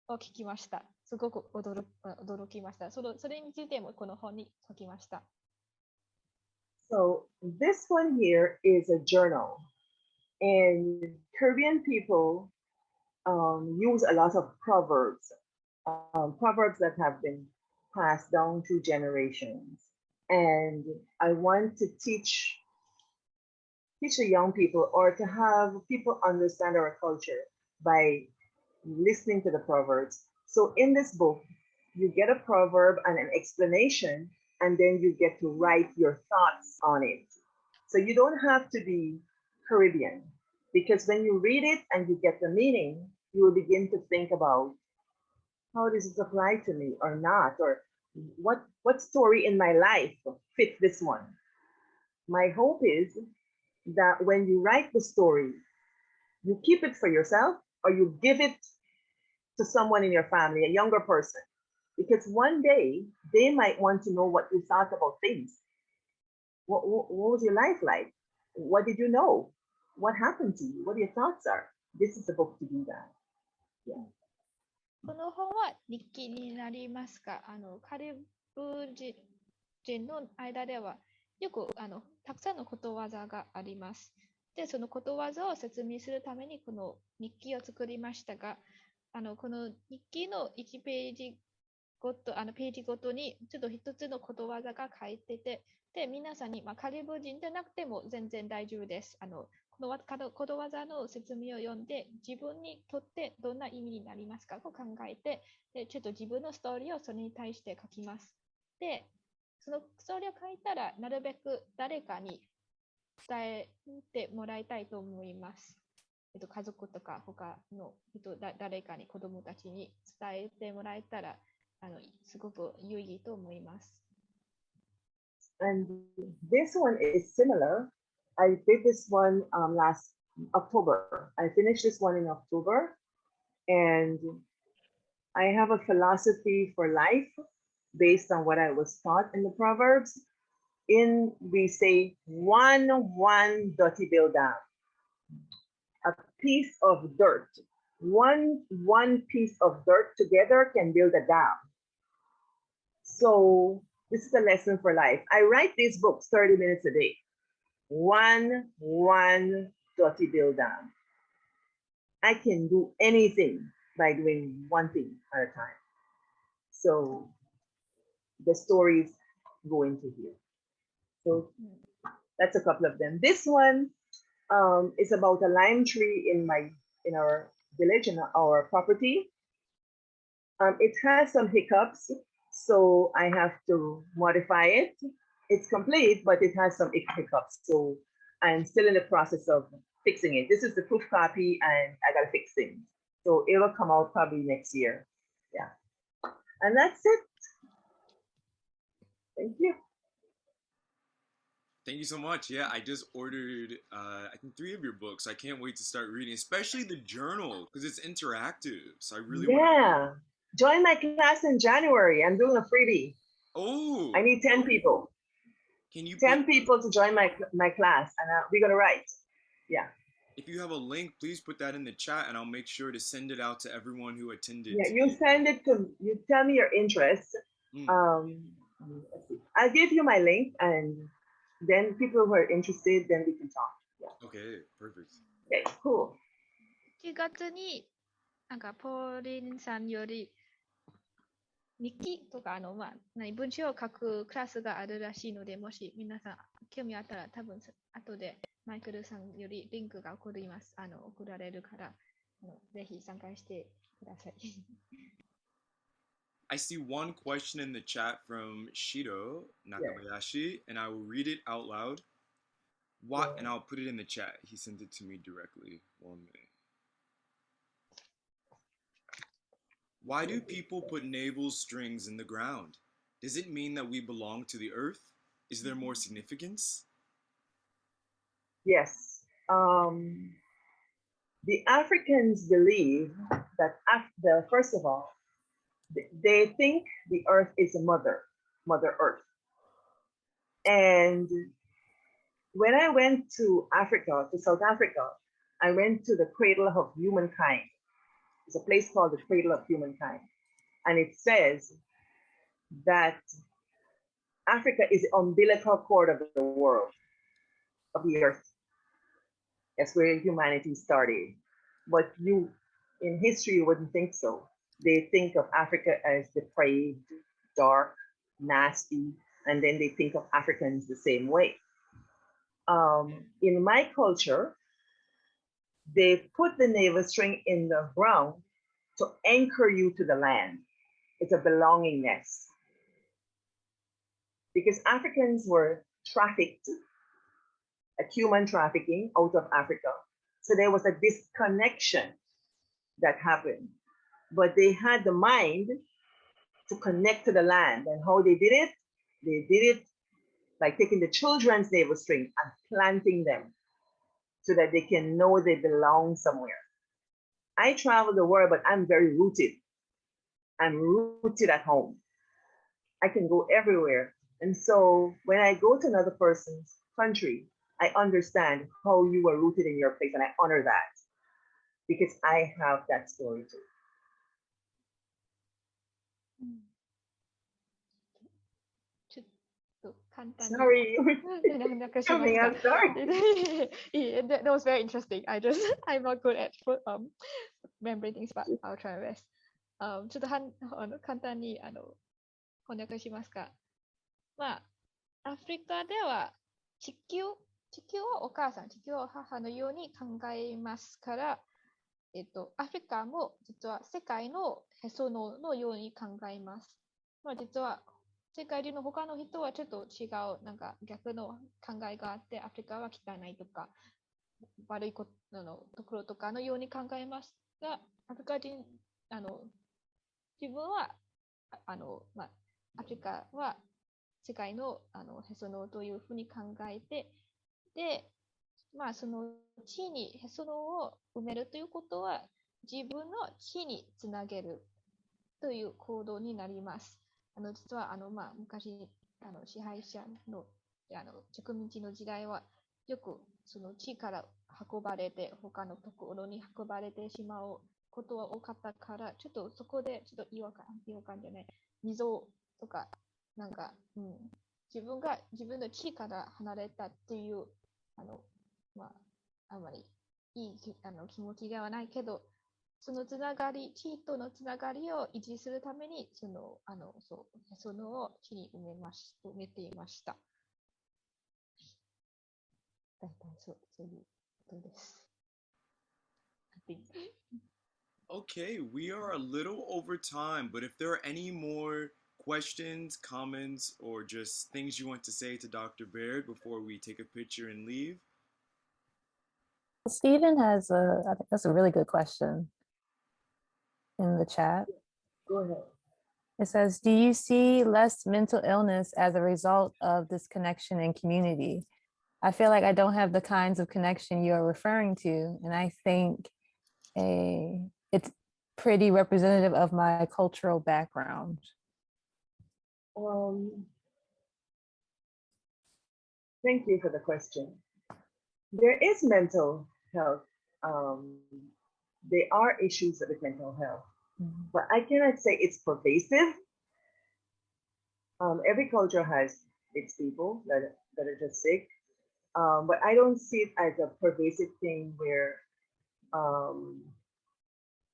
を聞きました。すごく驚きました。それについてもこの本に書きました。So this one here is a journal, and Caribbean people use a lot of proverbs that have been passed down through generations. And I want to teach the young people, or to have people understand our culture by listening to the proverbs. So in this book, you get a proverb and an explanation, and then you get to write your thoughts on it. So you don't have to be Caribbean, because when you read it and you get the meaning, you will begin to think about, how does this apply to me or not? Or what story in my life fits this one? My hope is that when you write the story, you keep it for yourself, or you give it to someone in your family, a younger person. Because one day they might want to know what you thought about things. What was your life like? What did you know? What happened to you? What your thoughts are? This is the book to do that. Yeah. この本は日記になりますが、カリブ人の間ではよくたくさんのことわざがあります。で、そのことわざを説明するためにこの日記を作りましたが、この日記の1ページごと、ページごとにちょっと一つのことわざが書いてて、で、皆さんに、カリブ人でなくても全然大丈夫です。のことわざの説明を読んで、自分にとってどんな意味になりますかを考えて、でちょっと自分のストーリーをそれに対して書きます。で、そのストーリーを書いたら、なるべく誰かに伝えてもらいたいと思います。家族とか他の人、誰かに、子供たちに伝えてもらえたら、すごく有意義と思います。And this one is similar. I did this one last October. I finished this one in October. And I have a philosophy for life based on what I was taught in the Proverbs. We say one dirty bill down. A piece of dirt. One piece of dirt together can build a dam. So this is a lesson for life. I write these books 30 minutes a day. One dirty bill down. I can do anything by doing one thing at a time. So the stories go into here. So that's a couple of them. This one is about a lime tree in our village, in our property. It has some hiccups, so I have to modify it. It's complete, but it has some hiccups, so I'm still in the process of fixing it. This is the proof copy, and I gotta fix things. So it will come out probably next year. Yeah, and that's it. Thank you. Thank you so much. Yeah, I just ordered, I think 3 of your books. I can't wait to start reading, especially the journal, because it's interactive. So I really want to. Join my class in January. I'm doing a freebie. Oh. I need 10 people. Can you 10 people to join my class, and we're gonna write. Yeah. If you have a link, please put that in the chat, and I'll make sure to send it out to everyone who attended. Yeah, you send it to, you tell me your interest. Let's see. I'll give you my link, and then people who are interested, then we can talk. Yeah. Okay, perfect. Okay, cool. 1月にポーリンさんより日記とか文章を書くクラスがあるらしいので、もし皆さん興味あったら、多分後でマイケルさんよりリンクが送られるから、ぜひ参加してください。I see one question in the chat from Shiro Nakabayashi, and I will read it out loud. And I'll put it in the chat. He sent it to me directly. 1 minute. Why do people put navel strings in the ground? Does it mean that we belong to the earth? Is there more significance? Yes. The Africans believe that first of all, they think the earth is a mother earth. And when I went to South Africa, I went to the cradle of humankind. It's a place called the Cradle of Humankind. And it says that Africa is the umbilical cord of the world, of the earth. That's where humanity started. But in history, you wouldn't think so. They think of Africa as depraved, dark, nasty, and then they think of Africans the same way. In my culture, they put the navel string in the ground to anchor you to the land. It's a belongingness. Because Africans were trafficked, human trafficking out of Africa. So there was a disconnection that happened. But they had the mind to connect to the land. And how they did it? They did it by taking the children's navel string and planting them so that they can know they belong somewhere. I travel the world, but I'm very rooted. I'm rooted at home. I can go everywhere. And so when I go to another person's country, I understand how you were rooted in your place, and I honor that because I have that story too. Sorry. I'm sorry. Yeah, that was very interesting. I'm not good at remembering things, but I'll try my best. ちょっと簡単に翻訳しますか。アフリカでは地球地球はお母さん、地球は母のように考えますから、アフリカも実は世界のへその緒のように考えます。まあ、実は世界中の他の人はちょっと違う、なんか逆の考えがあって、アフリカは汚いとか、悪いことのところとかのように考えますが、アフリカ人、自分は、まあ、アフリカは世界のへその緒というふうに考えて、で、まあ、その地にへその緒を埋めるということは、自分の地につなげるという行動になります。実はまあ、昔支配者の植民地の時代は、よくその地から運ばれて、他のところに運ばれてしまうことは多かったから、ちょっとそこでちょっと違和感じゃない、溝とか、なんか、自分の地から離れたっていう、まあ、あまりいい気持ちではないけど、そのつながり、地とのつながりを維持するために、そのを地に埋めていました。大体そういうことです。Okay, we are a little over time, but if there are any more questions, comments, or just things you want to say to Dr. Baird before we take a picture and leave? Stephen I think that's a really good question in the chat. Go ahead. It says, do you see less mental illness as a result of this connection and community? I feel like I don't have the kinds of connection you are referring to, and I think it's pretty representative of my cultural background. Thank you for the question. There is mental health. There are issues with mental health, but I cannot say it's pervasive. Every culture has its people that are just sick, but I don't see it as a pervasive thing where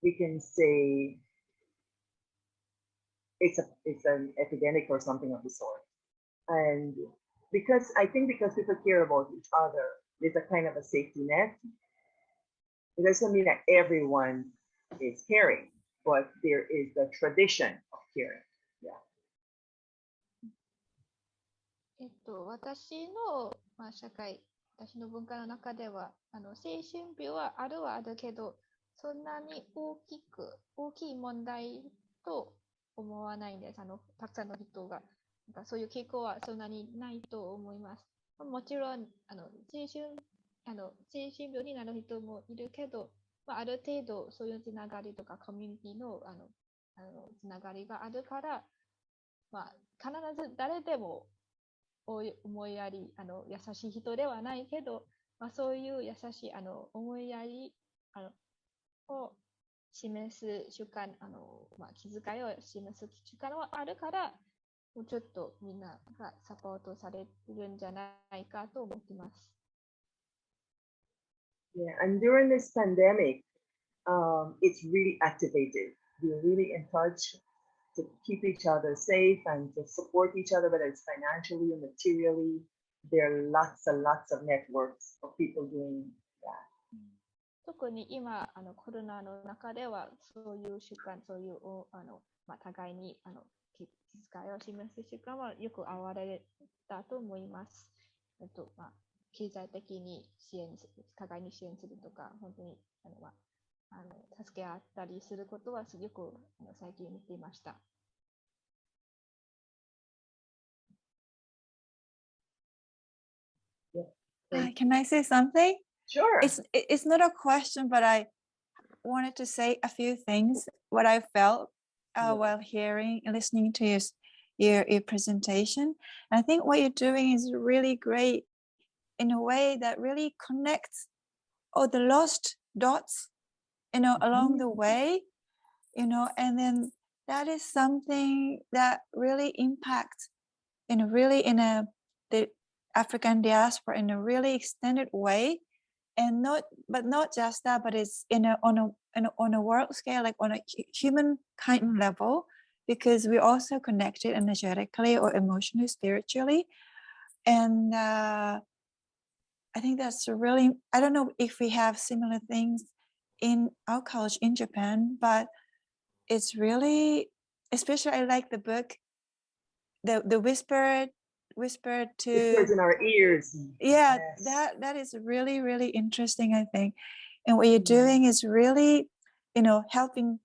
we can say it's an epidemic or something of the sort. And because people care about each other, there's a kind of a safety net. It doesn't mean that everyone is caring, but there is the tradition of caring. Yeah. 私の、社会、私の文化の中では、精神病はあるけど、そんなに大きい問題と思わないんです。たくさんの人が。そういう傾向はそんなにないと思います。もちろん、精神病になる人もいるけど、ある程度そういうつながりとかコミュニティの、つながりがあるから、必ず誰でも思いやり、優しい人ではないけど、そういう優しい思いやりを示す習慣、気遣いを示す習慣はあるから、もうちょっとみんながサポートされるんじゃないかと思っています。Yeah, and during this pandemic, it's really activated. We're really in touch to keep each other safe and to support each other, whether it's financially or materially. There are lots and lots of networks of people doing that. 特に今、コロナの中では、そういう習慣、そういう互いに気遣いを示す習慣はよく現れたと思います。経済的に互いに支援するとか、本当に助け合ったりすることはよく最近見ていました。Can I say something? Sure. It's not a question, but I wanted to say a few things, what I felt while listening to your presentation. And I think what you're doing is really great in a way that really connects all the lost dots, along the way, and then that is something that really impacts the African diaspora in a really extended way, and not just that, but it's on a world scale, like on a humankind level, because we're also connected energetically or emotionally, spiritually, and I think that's really, I don't know if we have similar things in our culture in Japan, but it's really, especially I like the book, the whispered to Whispers in our ears. yeah, Yes. that is really, really interesting, I think. And what you're doing is really, helping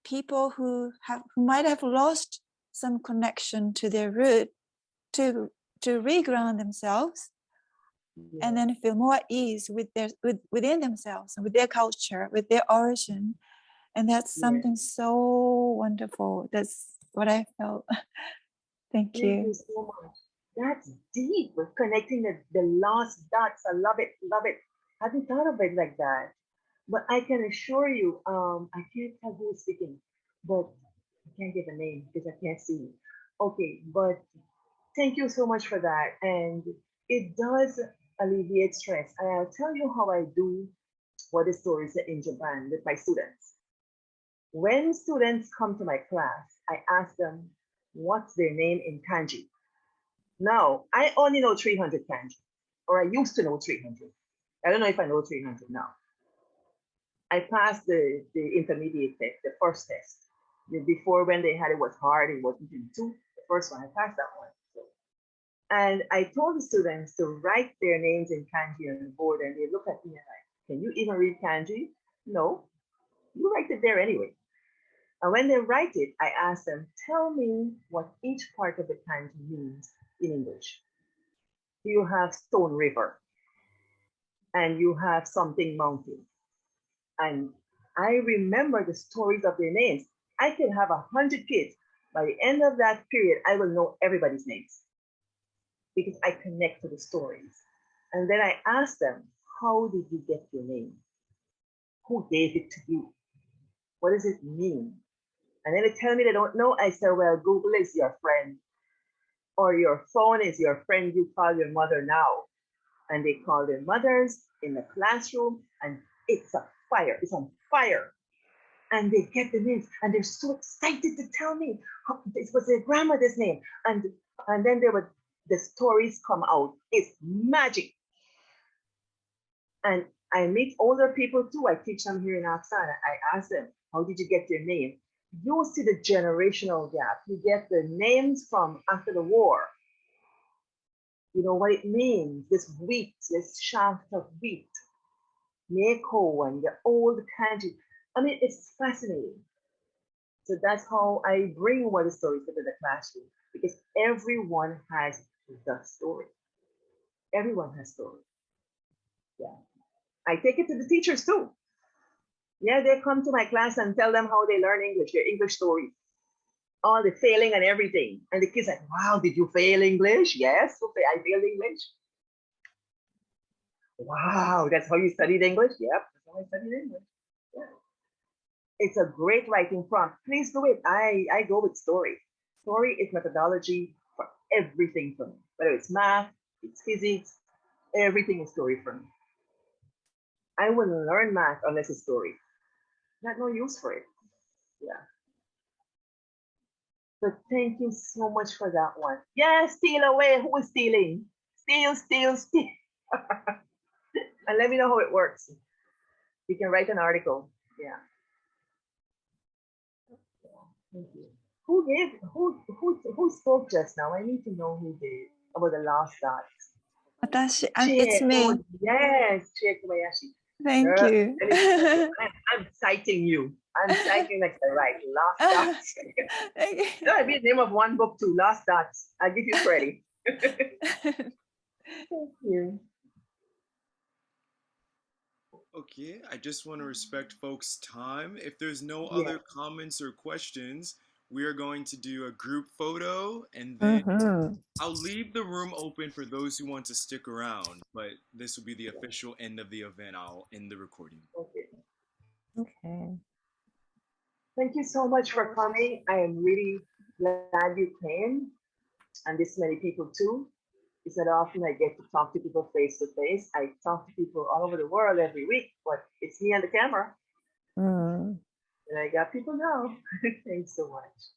people who might have lost some connection to their root to reground themselves and then feel more at ease within themselves, with their culture, with their origin. And that's something so wonderful. That's what I felt. Thank you. Thank you so much. That's deep. We're connecting the lost dots. I love it. Love it. I hadn't thought of it like that. But I can assure you, I can't tell who is speaking, but I can't give a name because I can't see. Okay, but thank you so much for that. And it does alleviate stress. And I'll tell you how I do Wah Dih Story Seh in Japan with my students. When students come to my class, I ask them, what's their name in kanji? Now, I only know 300 kanji, or I used to know 300. I don't know if I know 300 now. I passed the intermediate test, the first test. Before, when they had it was hard, it wasn't in two. The first one, I passed that one. So, and I told the students to write their names in kanji on the board, and they look at me and like, can you even read kanji? No, you write it there anyway. And when they write it, I ask them, tell me what each part of the kanji means in English. You have Stone River, and you have something mountain. And I remember the stories of their names. I could have 100 kids. By the end of that period, I will know everybody's names because I connect to the stories. And then I ask them, how did you get your name? Who gave it to you? What does it mean? And then they tell me they don't know. I say, well, Google is your friend, or your phone is your friend. You call your mother now. And they call their mothers in the classroom, and it's a fire. It's on fire. And they get the names, and they're so excited to tell me this was their grandmother's name. And then the stories come out. It's magic. And I meet older people too. I teach them here in Aksana. I ask them, how did you get your name? You see the generational gap. You get the names from after the war. You know what it means, this wheat, this shaft of wheat, Neko and the old kanji. I mean, it's fascinating. So that's how I bring Wah Dih Story Seh to the classroom, because everyone has the story. Everyone has story. Yeah. I take it to the teachers too. Yeah, they come to my class and tell them how they learn English, their English stories, all the failing and everything. And the kids like, wow, did you fail English? Yes, okay, I failed English. Wow, that's how you studied English? Yep, that's how I studied English. Yeah. It's a great writing prompt. Please do it. I go with story. Story is methodology for everything for me. Whether it's math, it's physics, everything is story for me. I wouldn't learn math unless it's story. Not no use for it. Yeah. But thank you so much for that one. Yeah, steal away. Who is stealing? Steal, steal, steal. And let me know how it works. You can write an article. Yeah. Thank you. Who spoke just now? I need to know who did about the last dots. It's me. Oh, yes, Chie Kobayashi. Thank you. I'm citing you. I'm citing like the right last dots. That'll be the name of one book too. Last dots. I'll give you credit. Thank you. Okay, I just want to respect folks' time. If there's no other comments or questions, we are going to do a group photo, and then I'll leave the room open for those who want to stick around, but this will be the official end of the event. I'll end the recording. Okay. Thank you so much for coming. I am really glad you came, and this many people too. It's not often I get to talk to people face to face. I talk to people all over the world every week, but it's me and the camera. And I got people now. Thanks so much.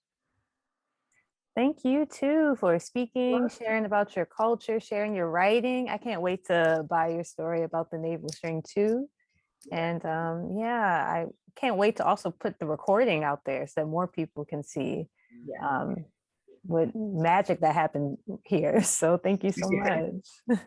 Thank you too for speaking, sharing about your culture, sharing your writing. I can't wait to buy your story about the navel string too. And yeah, I can't wait to also put the recording out there so that more people can see what magic that happened here. So thank you so much.